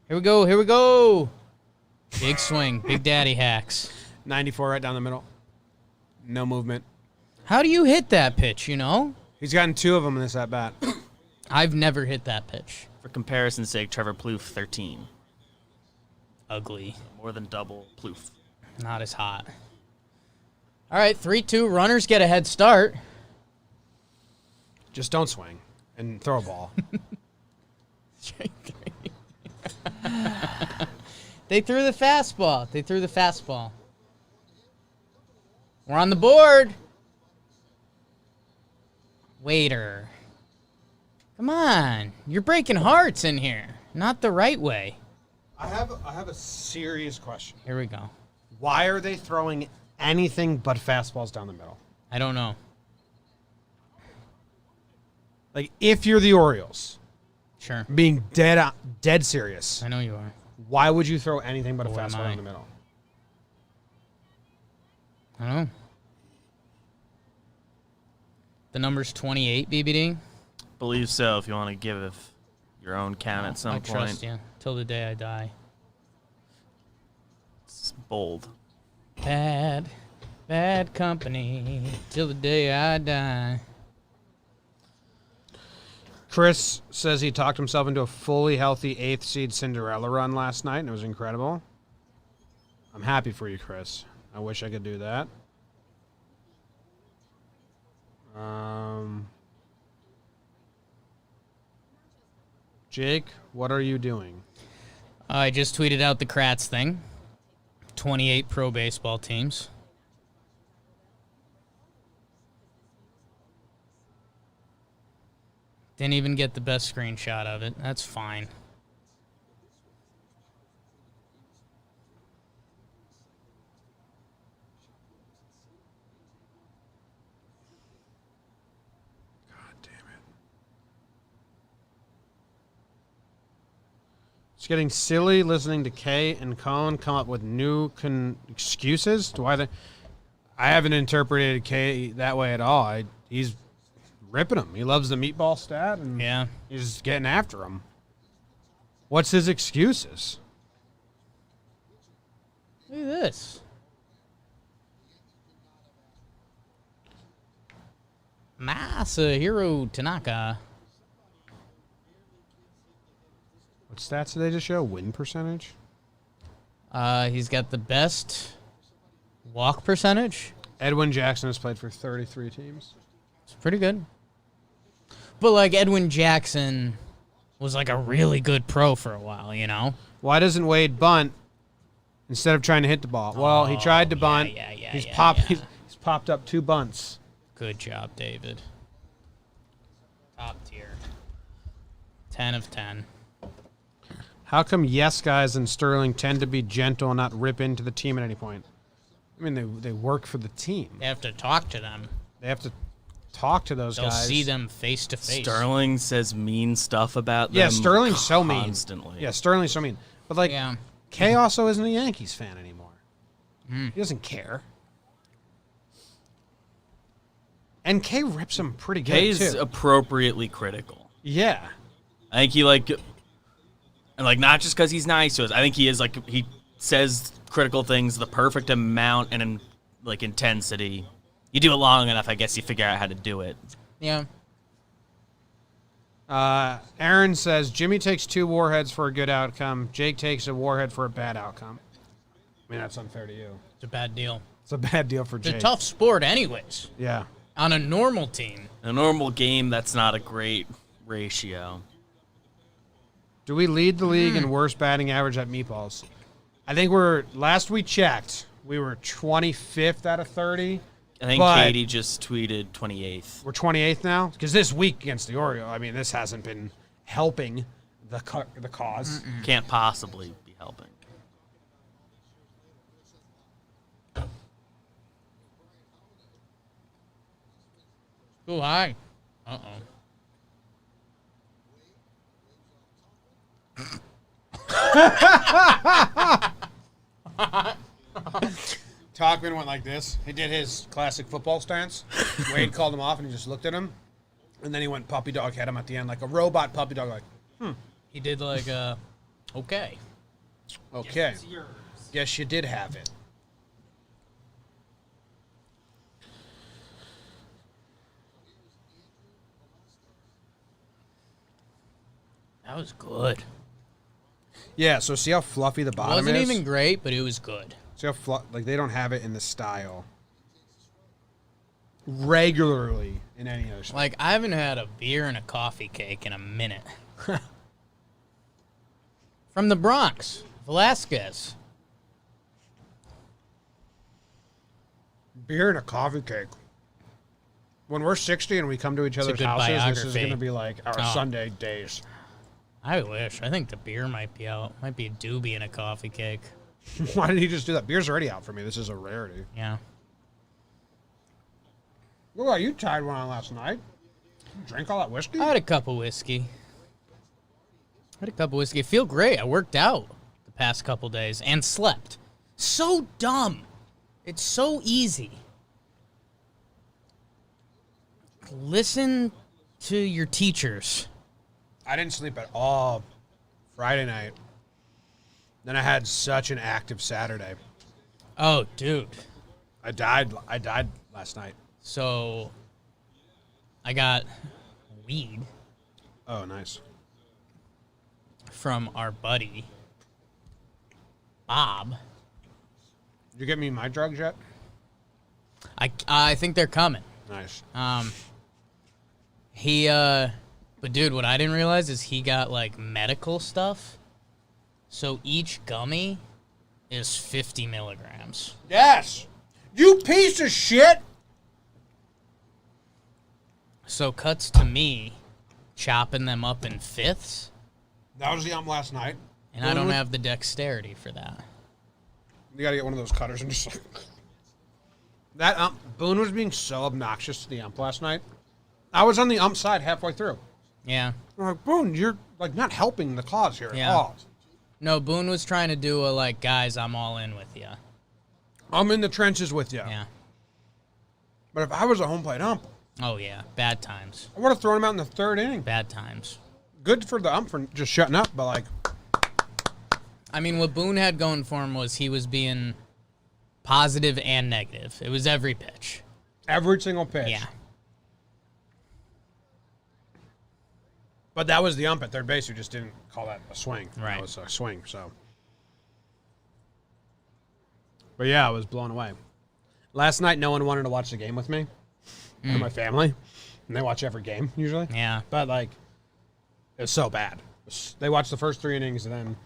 Here we go. Here we go. Big swing. Big Daddy Hacks. 94 right down the middle. No movement. How do you hit that pitch, you know? He's gotten 2 of them in this at bat. I've never hit that pitch. For comparison's sake, Trevor Plouffe 13. Ugly. More than double Plouffe. Not as hot. All right, 3-2. Runners get a head start. Just don't swing and throw a ball. They threw the fastball. We're on the board. Waiter. Come on. You're breaking hearts in here. Not the right way. I have a serious question. Here we go. Why are they throwing anything but fastballs down the middle? I don't know. Like, if you're the Orioles, Sure. being dead serious, I know you are. why would you throw anything but a Or am fastball I? down the middle? I don't know. The number's 28, BBD. Believe so if you want to give your own count at some I point. trust you till the day I die. It's bold. Bad company till the day I die. Chris says he talked himself into a fully healthy 8th seed Cinderella run last night, and it was incredible. I'm happy for you, Chris. I wish I could do that. Jake, what are you doing? I just tweeted out the Kratz thing. 28 pro baseball teams. Didn't even get the best screenshot of it. That's fine. God damn it. It's getting silly listening to Kay and Colin come up with new excuses to why they. I haven't interpreted Kay that way at all. He's ripping him. He loves the meatball stat, and Yeah. he's getting after him. What's his excuses? Look at this. Masahiro Tanaka. What stats did they just show? Win percentage? He's got the best walk percentage. Edwin Jackson has played for 33 teams. It's pretty good. But like Edwin Jackson was like a really good pro for a while, you know? Why doesn't Wade bunt instead of trying to hit the ball? Well, he tried to bunt. He's popped up 2 bunts. Good job, David. Top tier. 10 of 10. How come yes guys and Sterling tend to be gentle and not rip into the team at any point? I mean, they work for the team. They have to talk to them. They have to talk to those They'll guys. see them face to face. Sterling says mean stuff about them. Yeah, Sterling's so mean. Constantly. Yeah, Sterling's so mean. But like, Yeah. Kay also isn't a Yankees fan anymore. He doesn't care. And Kay rips him pretty good Kay's too. appropriately critical. Yeah. I think he and not just because he's nice to us. I think he is he says critical things the perfect amount and in intensity. You do it long enough, I guess you figure out how to do it. Yeah. Aaron says Jimmy takes 2 warheads for a good outcome. Jake takes a warhead for a bad outcome. I mean, that's unfair to you. It's a bad deal. It's a bad deal for It's Jake. a tough sport anyways. Yeah. On a normal team. In a normal game, that's not a great ratio. Do we lead the league in worst batting average at meatballs? I think last we checked, we were 25th out of 30. I think But- Katie just tweeted 28th. We're 28th now? Because this week against the Orioles, I mean, this hasn't been helping the cause. Can't possibly be helping. Too high. Uh-oh. Talkin went like this. He did his classic football stance. Wade called him off, and he just looked at him. And then he went puppy dog, had him at the end, like a robot puppy dog, like, He did okay. okay. Guess you did have it. That was good. Yeah, so see how fluffy the bottom Wasn't is? even great, but it was good. See how they don't have it in the style regularly in any other style. I haven't had a beer and a coffee cake in a minute. From the Bronx, Velasquez. Beer and a coffee cake. When we're 60 and we come to each a other's good houses, this is biography. going to be like our Oh. Sunday days. I wish. I think the beer might be out. Might be a doobie and a coffee cake. Why did he just do that? Beer's already out for me. This is a rarity. Yeah. Look like you tied one on last night. You drank all that whiskey? I had a cup of whiskey. I feel great. I worked out the past couple days and slept. So dumb. It's so easy. Listen to your teachers. I didn't sleep at all Friday night. Then I had such an active Saturday. Oh, dude. I died last night. So I got weed Oh, nice. from our buddy Bob. Did you get me my drugs yet? I think they're coming. Nice. But dude, what I didn't realize is he got medical stuff. So each gummy is 50 milligrams. Yes. You piece of shit. So cuts to me chopping them up in fifths, That was the last night. and I don't have the dexterity for that. You got to get one of those cutters and just that Boone was being so obnoxious to the ump last night. I was on the ump side halfway through. Yeah. I'm like, Boone, you're not helping the cause here Yeah. at all. No, Boone was trying to do a guys, I'm all in with you. I'm in the trenches with you. Yeah. But if I was a home plate ump, Oh yeah. Bad times. I would have thrown him out in the third inning. Bad times. Good for the ump for just shutting up, but I mean, what Boone had going for him was he was being positive and negative. It was every pitch. every single pitch. Yeah. But that was the ump at third base who just didn't call that a swing. Right. That was a swing, so. But yeah, I was blown away. Last night, no one wanted to watch the game with me. Or my family. And they watch every game, usually. Yeah. But, it was so bad. They watched the first 3 innings, and then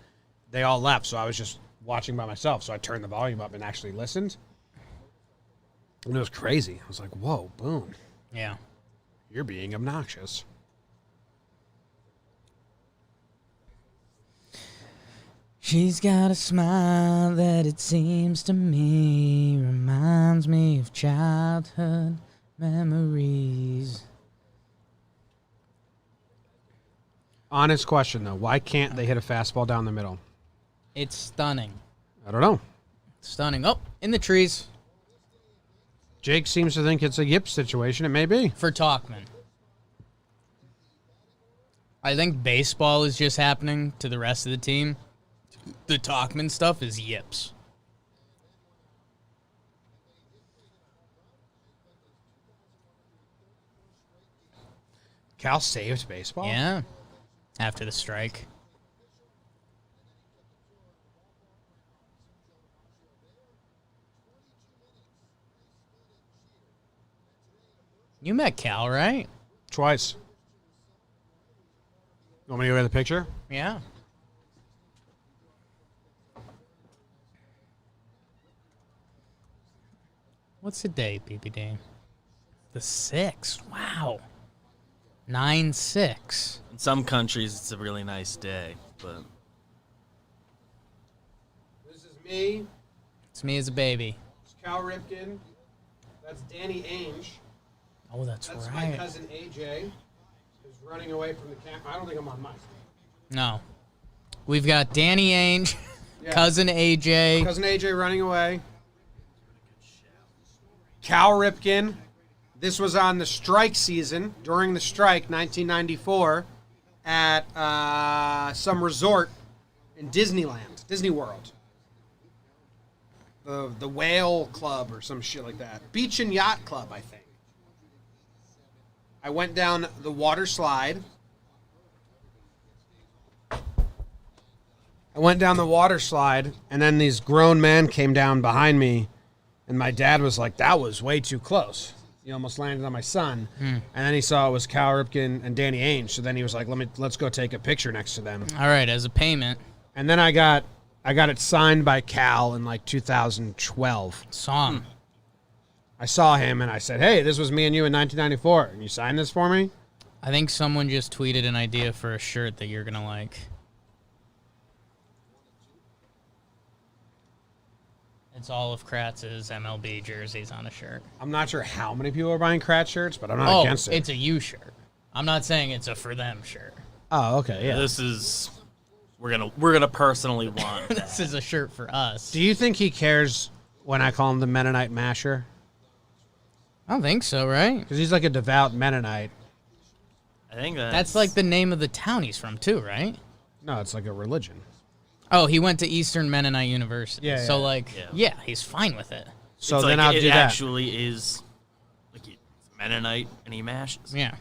they all left, so I was just watching by myself. So I turned the volume up and actually listened. And it was crazy. I was like, whoa, Boone, Yeah. you're being obnoxious. She's got a smile that it seems to me reminds me of childhood memories. Honest question, though. Why can't they hit a fastball down the middle? It's stunning. I don't know. Stunning. Oh, in the trees. Jake seems to think it's a yips situation. It may be. For Talkman. I think baseball is just happening to the rest of the team. The Talkman stuff is yips. Cal saved baseball? Yeah. After the strike. You met Cal, right? Twice. Want me to go get the picture? Yeah. What's the date, BBD? The 6th. Wow. 9/6. In some countries, it's a really nice day, but This is me. It's me as a baby. It's Cal Ripken. That's Danny Ainge. Oh, that's That's right. my cousin AJ. Who's running away from the camera. I don't think I'm on mic. No. We've got Danny Ainge, Yeah. cousin AJ. Cousin AJ running away. Cal Ripken. This was on the strike season, during the strike, 1994, at some resort in Disneyland, Disney World. The Whale Club or some shit like that. Beach and Yacht Club, I think. I went down the water slide. And then these grown men came down behind me, and my dad was like, that was way too close. He almost landed on my son. And then he saw it was Cal Ripken and Danny Ainge, so then he was like, let's go take a picture next to them. All right, as a payment. And then I got it signed by Cal in like 2012. Saw him. I saw him and I said, hey, this was me and you in 1994. And you signed this for me? I think someone just tweeted an idea for a shirt that you're going to like. It's all of Kratz's MLB jerseys on a shirt. I'm not sure how many people are buying Kratz shirts, but I'm not against it. It's a you shirt. I'm not saying it's a for them shirt. Oh, okay, yeah. this is we're gonna personally want that. This is a shirt for us. Do you think he cares when I call him the Mennonite Masher? I don't think so, right? Because he's like a devout Mennonite. I think That's like the name of the town he's from, too, right? No, it's like a religion. Oh, he went to Eastern Mennonite University. Yeah, So, yeah. like, Yeah. yeah, he's fine with it. So it's then like I'll it do that. actually is like it's Mennonite and he mashes. Yeah.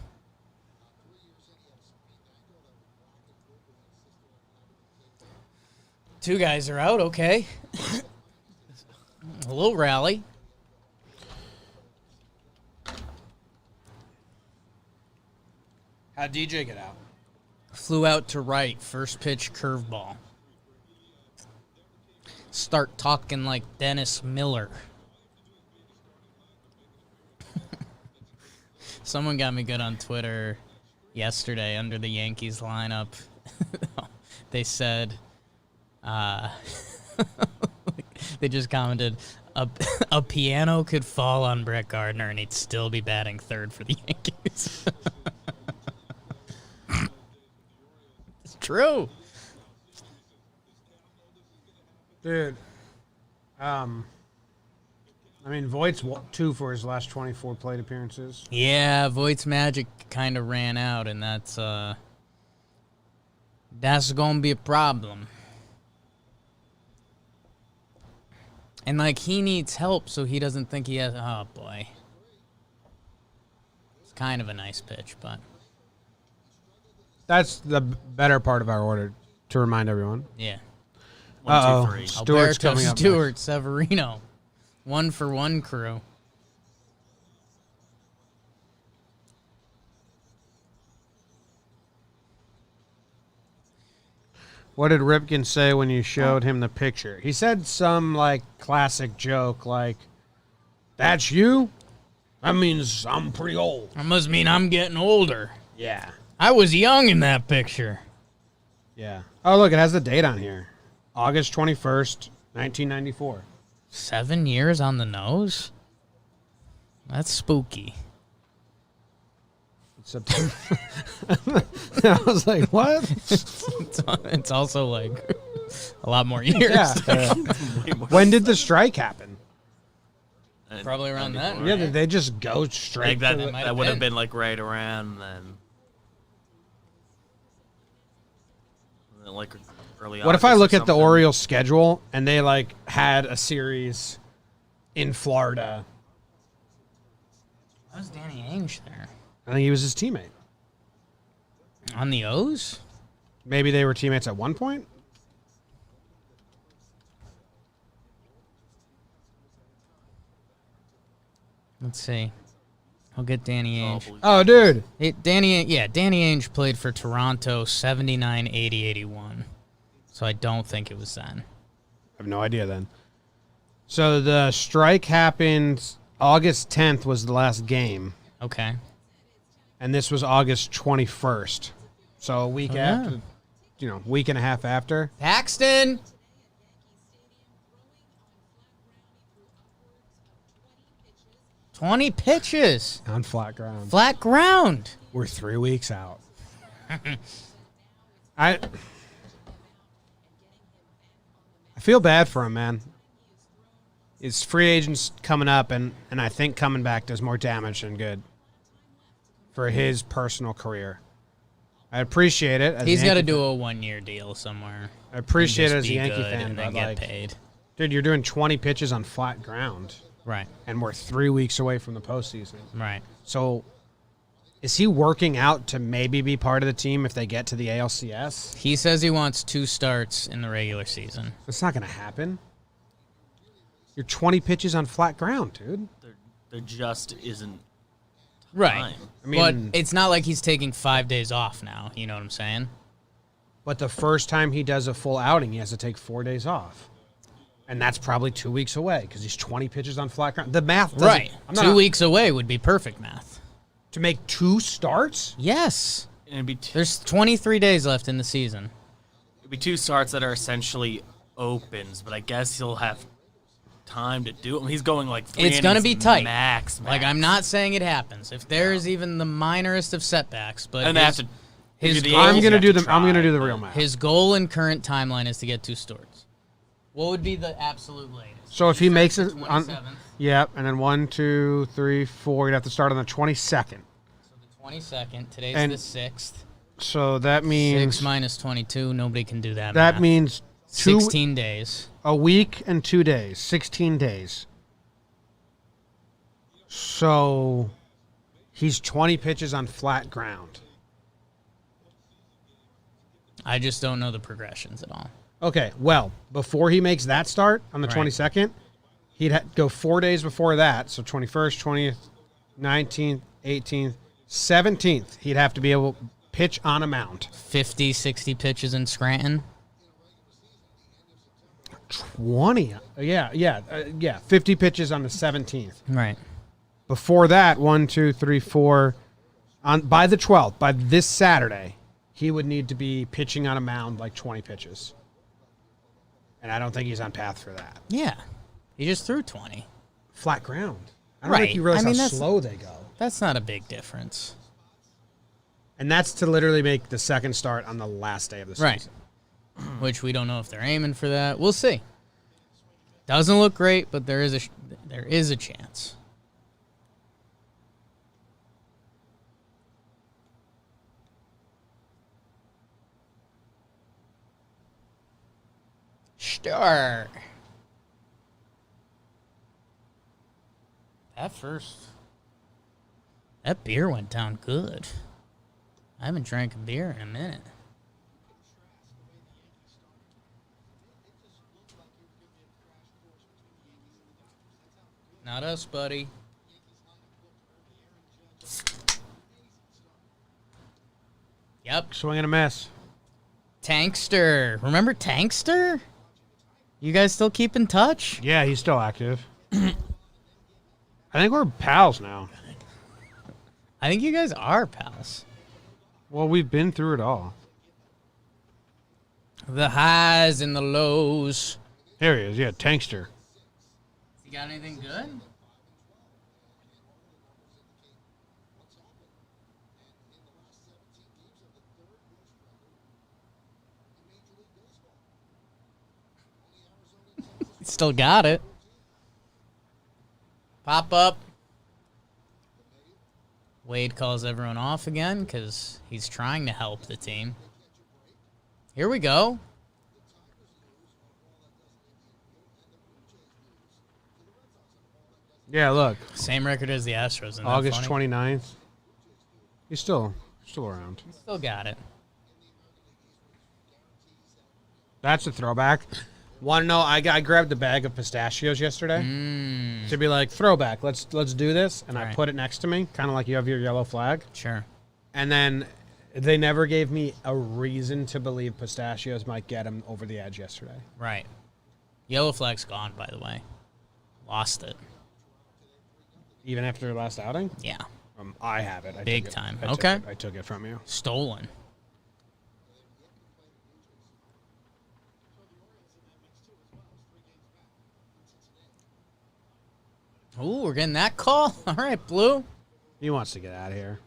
Two guys are out, okay. A little rally. How'd DJ get out? Flew out to right, first pitch curveball. Start talking like Dennis Miller. Someone got me good on Twitter yesterday under the Yankees lineup. They said, they just commented, a piano could fall on Brett Gardner and he'd still be batting third for the Yankees. It's true. Dude, I mean, Voigt's 2 for his last 24 plate appearances. Yeah, Voigt's magic kind of ran out, and that's gonna be a problem. And like he needs help, so he doesn't think he has. Oh boy, it's kind of a nice pitch, but That's the better part of our order, to remind everyone. yeah. 1, 2, 3. Stewart's Alberto coming up Stewart, Severino, 1-for-1 crew. What did Ripken say when you showed him the picture? He said some, like, classic joke, like, that's you? That means I'm pretty old. That must mean I'm getting older. Yeah. I was young in that picture. Yeah. Oh, look, it has the date on here. August 21st, 1994. 7 years on the nose? That's spooky. September. I was like, what? It's also like a lot more years. Yeah. When did the strike happen? Probably around then. Yeah, right? did they just go I straight? think that, That might that have would have been. been like right around then. Like early What if I August or look at the something. Orioles schedule and they like had a series in Florida? How's Danny Ainge there? I think he was his teammate. On the O's? Maybe they were teammates at one point. Let's see. I'll get Danny Ainge. Probably. Oh, dude. Danny Ainge played for Toronto 79, 80, 81. So I don't think it was then. I have no idea then. So the strike happened August 10th was the last game, Okay. and this was August 21st. So a week Oh, after, yeah. week and a half after. Paxton! 20 pitches. On flat ground. Flat ground. We're 3 weeks out. I feel bad for him, man. His free agent's coming up, and I think coming back does more damage than good for his personal career. I appreciate it. As a He's got to Yankee do a 1-year deal somewhere. I appreciate it and as a just be Yankee good fan, and but then get like, paid. dude, you're doing 20 pitches on flat ground, Right. and we're 3 weeks away from the postseason. Right. So, is he working out to maybe be part of the team if they get to the ALCS? He says he wants 2 starts in the regular season. That's not going to happen. You're 20 pitches on flat ground, dude. There just isn't Right. time. I mean, But it's not like he's taking 5 days off now. You know what I'm saying? but the first time he does a full outing, he has to take 4 days off. And that's probably 2 weeks away because he's 20 pitches on flat ground. The math doesn't... Right. I'm not- 2 weeks away would be perfect math. To make 2 starts? Yes. And it'd be There's 23 days left in the season. 2 starts that are essentially opens, but I guess he'll have time to do it. He's going like 3 It's gonna innings be tight. Max. Like, I'm not saying it happens. If there is even the minorest of setbacks, but And they have to. his the goal- I'm Angels gonna have do to the. I'm gonna try, do the but- real math. his goal and current timeline is to get 2 starts. What would be the absolute latest? So if he makes it The on, 27th. yep, and then 1, 2, 3, 4, you'd have to start on the 22nd. So the 22nd. Today's And the 6th. So that means 6 minus 22. Nobody can do that. that math. means 16 days. a week and 2 days, 16 days. So he's 20 pitches on flat ground. I just don't know the progressions at all. Okay, well, before he makes that start on the Right. 22nd, he'd go 4 days before that. So 21st, 20th, 19th, 18th, 17th, he'd have to be able to pitch on a mound. 50, 60 pitches in Scranton. 20. Yeah, 50 pitches on the 17th. Right. Before that, 1, 2, 3, 4. By the 12th, by this Saturday, he would need to be pitching on a mound like 20 pitches. And I don't think he's on path for that. Yeah. He just threw 20. Flat ground. I don't Right. think you realize I mean, how that's- slow they go. That's not a big difference. And that's to literally make the second start on the last day of the season. Right. Which we don't know if they're aiming for that. We'll see. Doesn't look great, but there is a chance. Sure. That beer went down good. I haven't drank a beer in a minute. Not us, buddy. Yep. Swing and a miss. Tankster. Remember Tankster? You guys still keep in touch? Yeah, he's still active. I think we're pals now. I think you guys are pals. Well, we've been through it all. The highs and the lows. There he is. Yeah, Tankster. You got anything good? Still got it. Pop up. Wade calls everyone off again because he's trying to help the team. Here we go. Yeah, look. Same record as the Astros. Isn't that August funny? 29th. He's still around. Still got it. That's a throwback. Want to know? I grabbed a bag of pistachios yesterday to be like throwback. Let's do this, and I Right. put it next to me, kind of like you have your yellow flag. Sure. And then they never gave me a reason to believe pistachios might get him over the edge yesterday. Right. Yellow flag's gone, by the way. Lost it. Even after your last outing, Yeah. I have it. Big took it. time. I took Okay. it. I took it from you. Stolen. Ooh, we're getting that call? All right, Blue. He wants to get out of here.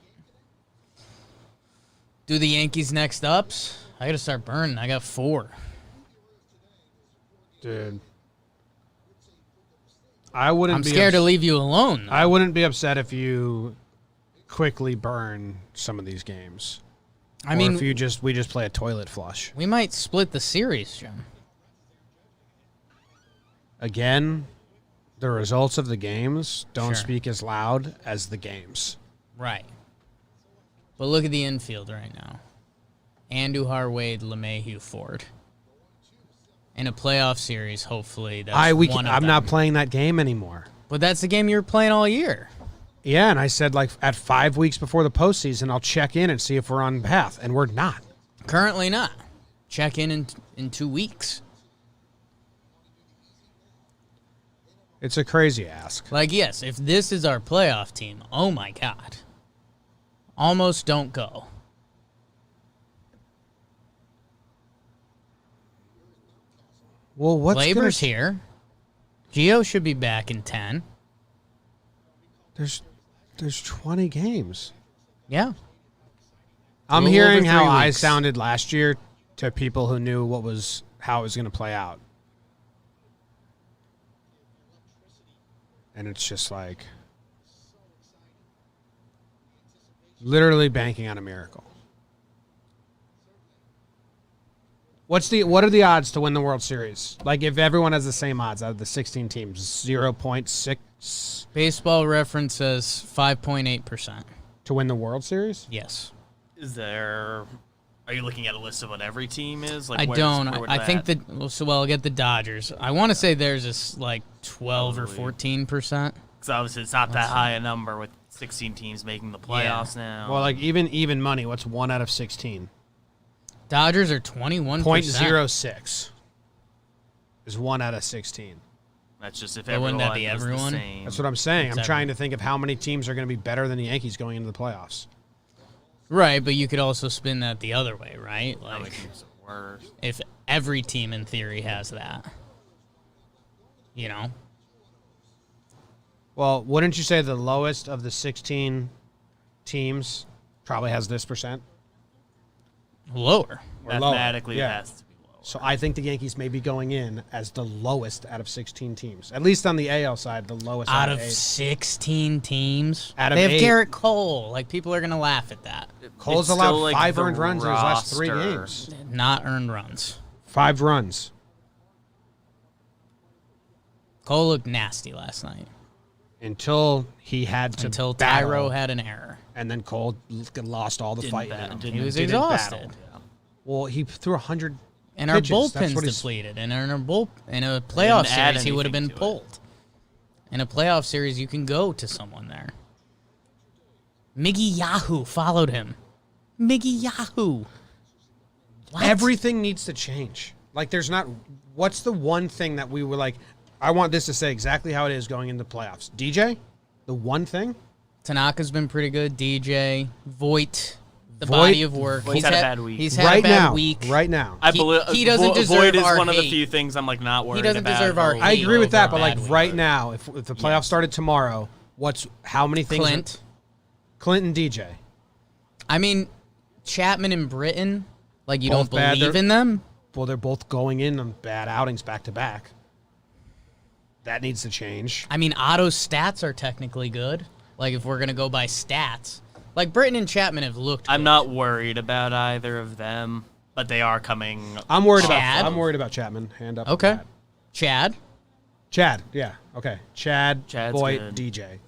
Do the Yankees next ups? I got to start burning. I got 4. Dude. I wouldn't I'm be scared to leave you alone, though. I wouldn't be upset if you quickly burn some of these games. I Or mean, if we just play a toilet flush. we might split the series, Jim. Again, the results of the games don't Sure. speak as loud as the games. Right. But look at the infield right now. Andujar, Wade, LeMahieu, Ford. In a playoff series, hopefully, that's one of I'm them. not playing that game anymore. But that's the game you were playing all year. Yeah, and I said like at 5 weeks before the postseason, I'll check in and see if we're on path, and we're not. Currently not. Check in 2 weeks. It's a crazy ask. Like, yes, if this is our playoff team, oh my God. Almost don't go. Well, what's Glaber's here. Gio should be back in 10. There's 20 games. Yeah. I'm little hearing over how 3 I weeks. sounded last year to people who knew how it was going to play out. And it's just like literally banking on a miracle. What are the odds to win the World Series? Like if everyone has the same odds out of the 16 teams, 0.6 Baseball Reference says 5.8%. to win the World Series? Yes. Are you looking at a list of what every team is? Like I where's- don't. where would I think that- I'll get the Dodgers. I want to say there's this like 12 or Probably. 14%. Because obviously it's not that high a number with 16 teams making the playoffs now. Well, like even money, what's 1 out of 16? Dodgers are 21%. 0.06 is 1 out of 16. That's just if But everyone wouldn't that be was the everyone? same. That's what I'm saying. I'm Exactly. trying to think of how many teams are going to be better than the Yankees going into the playoffs. Right, but you could also spin that the other way, right? How many Like teams are worse? if every team in theory has that. You know? Well, wouldn't you say the lowest of the 16 teams probably has this percent? Lower. Or lower, Mathematically, yeah. it has to be lower. So I think the Yankees may be going in as the lowest out of 16 teams. At least on the AL side, the lowest Out of 8. 16 teams. Out of they have 8. Garrett Cole. Like people are gonna laugh at that. Cole's It's allowed still, like, 5 the earned runs in his last 3 roster. games. Not earned runs. 5 runs. Cole looked nasty last night. Until he had to Until battle, Tyro had an error. and then Cole lost all the Didn't fight. bat- in him. didn't- He was didn't exhausted. battle. Well, he threw 100 And our pitches. That's bullpen's what he's- depleted. And in a playoff Didn't add series, he would have been anything to it. pulled. In a playoff series, you can go to someone there. Miggy Yahoo followed him. Miggy Yahoo. What? Everything needs to change. Like, there's not. What's the one thing that we were like? I want this to say exactly how it is going into playoffs. DJ, the one thing. Tanaka's been pretty good. DJ, Voit, the Voit- body of work. Voigt's had a bad week. He's had right a bad now, week. right now. I He- believe he doesn't deserve Void is our one of the hate. few things I'm like not worried doesn't about. deserve our He'll I hate. agree with that, but over like bad week. right now, if the playoffs started tomorrow, how many things? Clint and DJ. I mean, Chapman and Britton, like you Both don't bad. believe in them? Well, they're both going in on bad outings back to back. That needs to change. I mean, Otto's stats are technically good. Like, if we're going to go by stats. Like, Britton and Chapman have looked I'm good. not worried about either of them, but they are coming. I'm worried Chad? about Chapman. Hand up. Okay. on that. Chad? Yeah. Okay. Chad's Voit, good. DJ.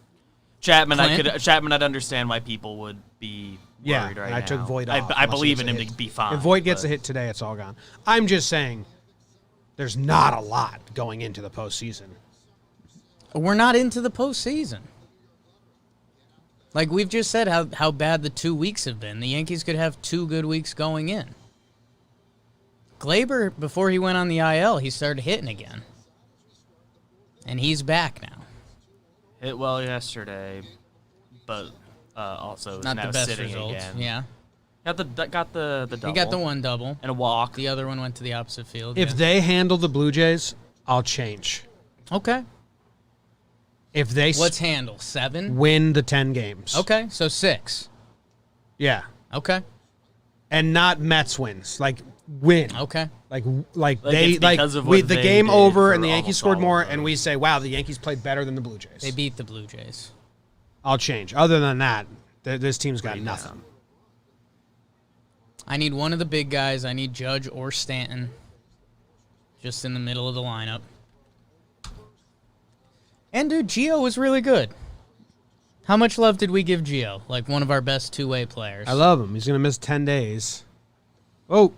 Chapman, Clint? Chapman, I'd understand why people would be Yeah, worried right and I now. took Voit off. I unless he believe gets in a him hit. to be fine. If Voit gets but- a hit today, it's all gone. I'm just saying, there's not a lot going into the postseason. We're not into the postseason. Like, we've just said how bad the 2 weeks have been. The Yankees could have 2 good weeks going in. Glaber, before he went on the IL, he started hitting again. And he's back now. hit well yesterday, but also is Not now the best sitting results. again. Yeah. Got the double. He got the one double. and a walk. The other one went to the opposite field. If yeah. they handle the Blue Jays, I'll change. Okay. If they What's handle? 7? win the 10 games. Okay, so 6. Yeah. Okay. And not Mets wins. Like, win. Okay. Like it's because of what the they game did over for and the Yankees almost scored all more of and those. we say, wow, the Yankees played better than the Blue Jays. They beat the Blue Jays. I'll change. Other than that, this team's got nothing. I need one of the big guys. I need Judge or Stanton. Just in the middle of the lineup. And, dude, Gio was really good. How much love did we give Gio? Like, one of our best two-way players. I love him. He's going to miss 10 days. Oh.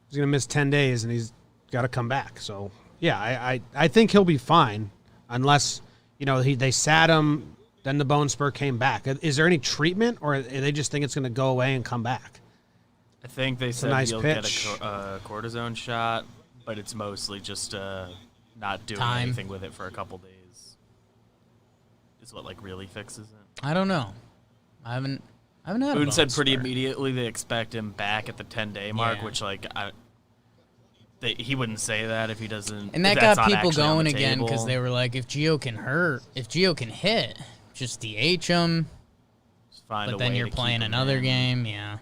He's going to miss 10 days, and he's got to come back. So, yeah, I think he'll be fine unless, they sat him, then the bone spur came back. Is there any treatment, or they just think it's going to go away and come back? I think they said nice he'll pitch. get a cortisone shot, but it's mostly just not doing Time. anything with it for a couple days. Is what really fixes it. I don't know. I haven't had a Boone said bone pretty spur. immediately they expect him back at the 10-day mark, Yeah. which he wouldn't say that if he doesn't. And that if that's got not people actually on going the again because table. they were like, if Gio can hit, just DH him. Just find But a then way you're to keep playing him another in. game. Yeah.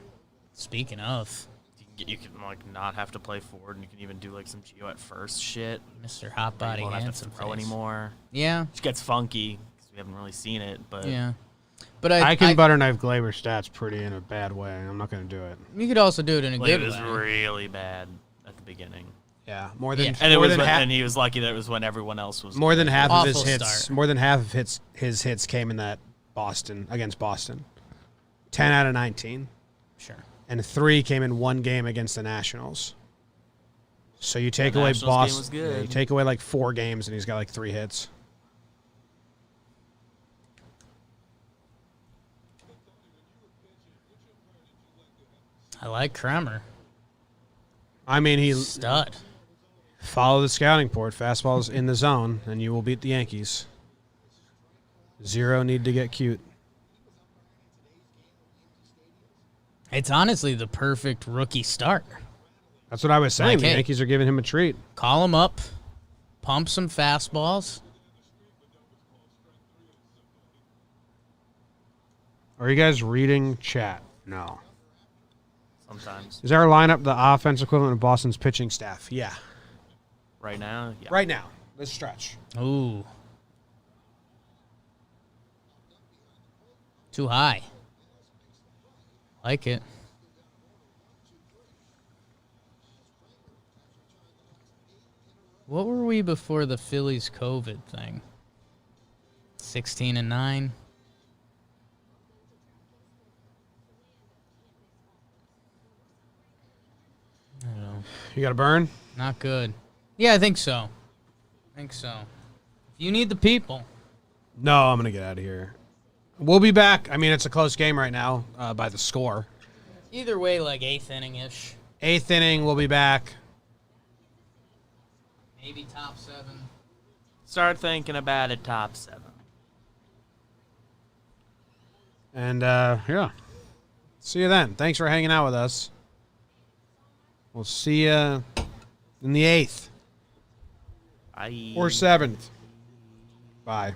Speaking of, You can not have to play forward, and you can even do some Geo at first shit. Mr. Hot Body You won't have to Handsome throw Face. anymore. Yeah. Which gets funky because we haven't really seen it, but Yeah. But I can butter knife Glaber stats pretty in a bad way. I'm not going to do it. You could also do it in a it good was way. really bad at the beginning. Yeah, more than Yeah. And more than half. and he was lucky that it was when everyone else was More than half of his Awful hits. start. More than half of his hits came in that against Boston. 10 out of 19, Sure. and 3 came in one game against the Nationals. So you take The away Nationals game Boston. was Yeah, good. you take away 4 games, and he's got 3 hits. I like Kramer. I mean, he Stud. follow the scouting report. Fastball's in the zone, and you will beat the Yankees. 0 need to get cute. It's honestly the perfect rookie start. That's what I was saying. Like, The hey. Yankees are giving him a treat. Call him up, pump some fastballs. Are you guys reading chat? No. sometimes. Is our lineup the offense equivalent of Boston's pitching staff? Yeah. Right now, yeah. Right now. This stretch. Ooh. Too high. Like it. What were we before the Phillies COVID thing? 16-9. I don't know. You got a burn? Not good. Yeah, I think so. If you need the people. No, I'm going to get out of here. We'll be back. I mean, it's a close game right now by the score. Either way, like 8th inning-ish. 8th inning, we'll be back. Maybe top 7. Start thinking about it, top 7. And, yeah. See you then. Thanks for hanging out with us. We'll see you in the 8th Bye. or 7th. Bye.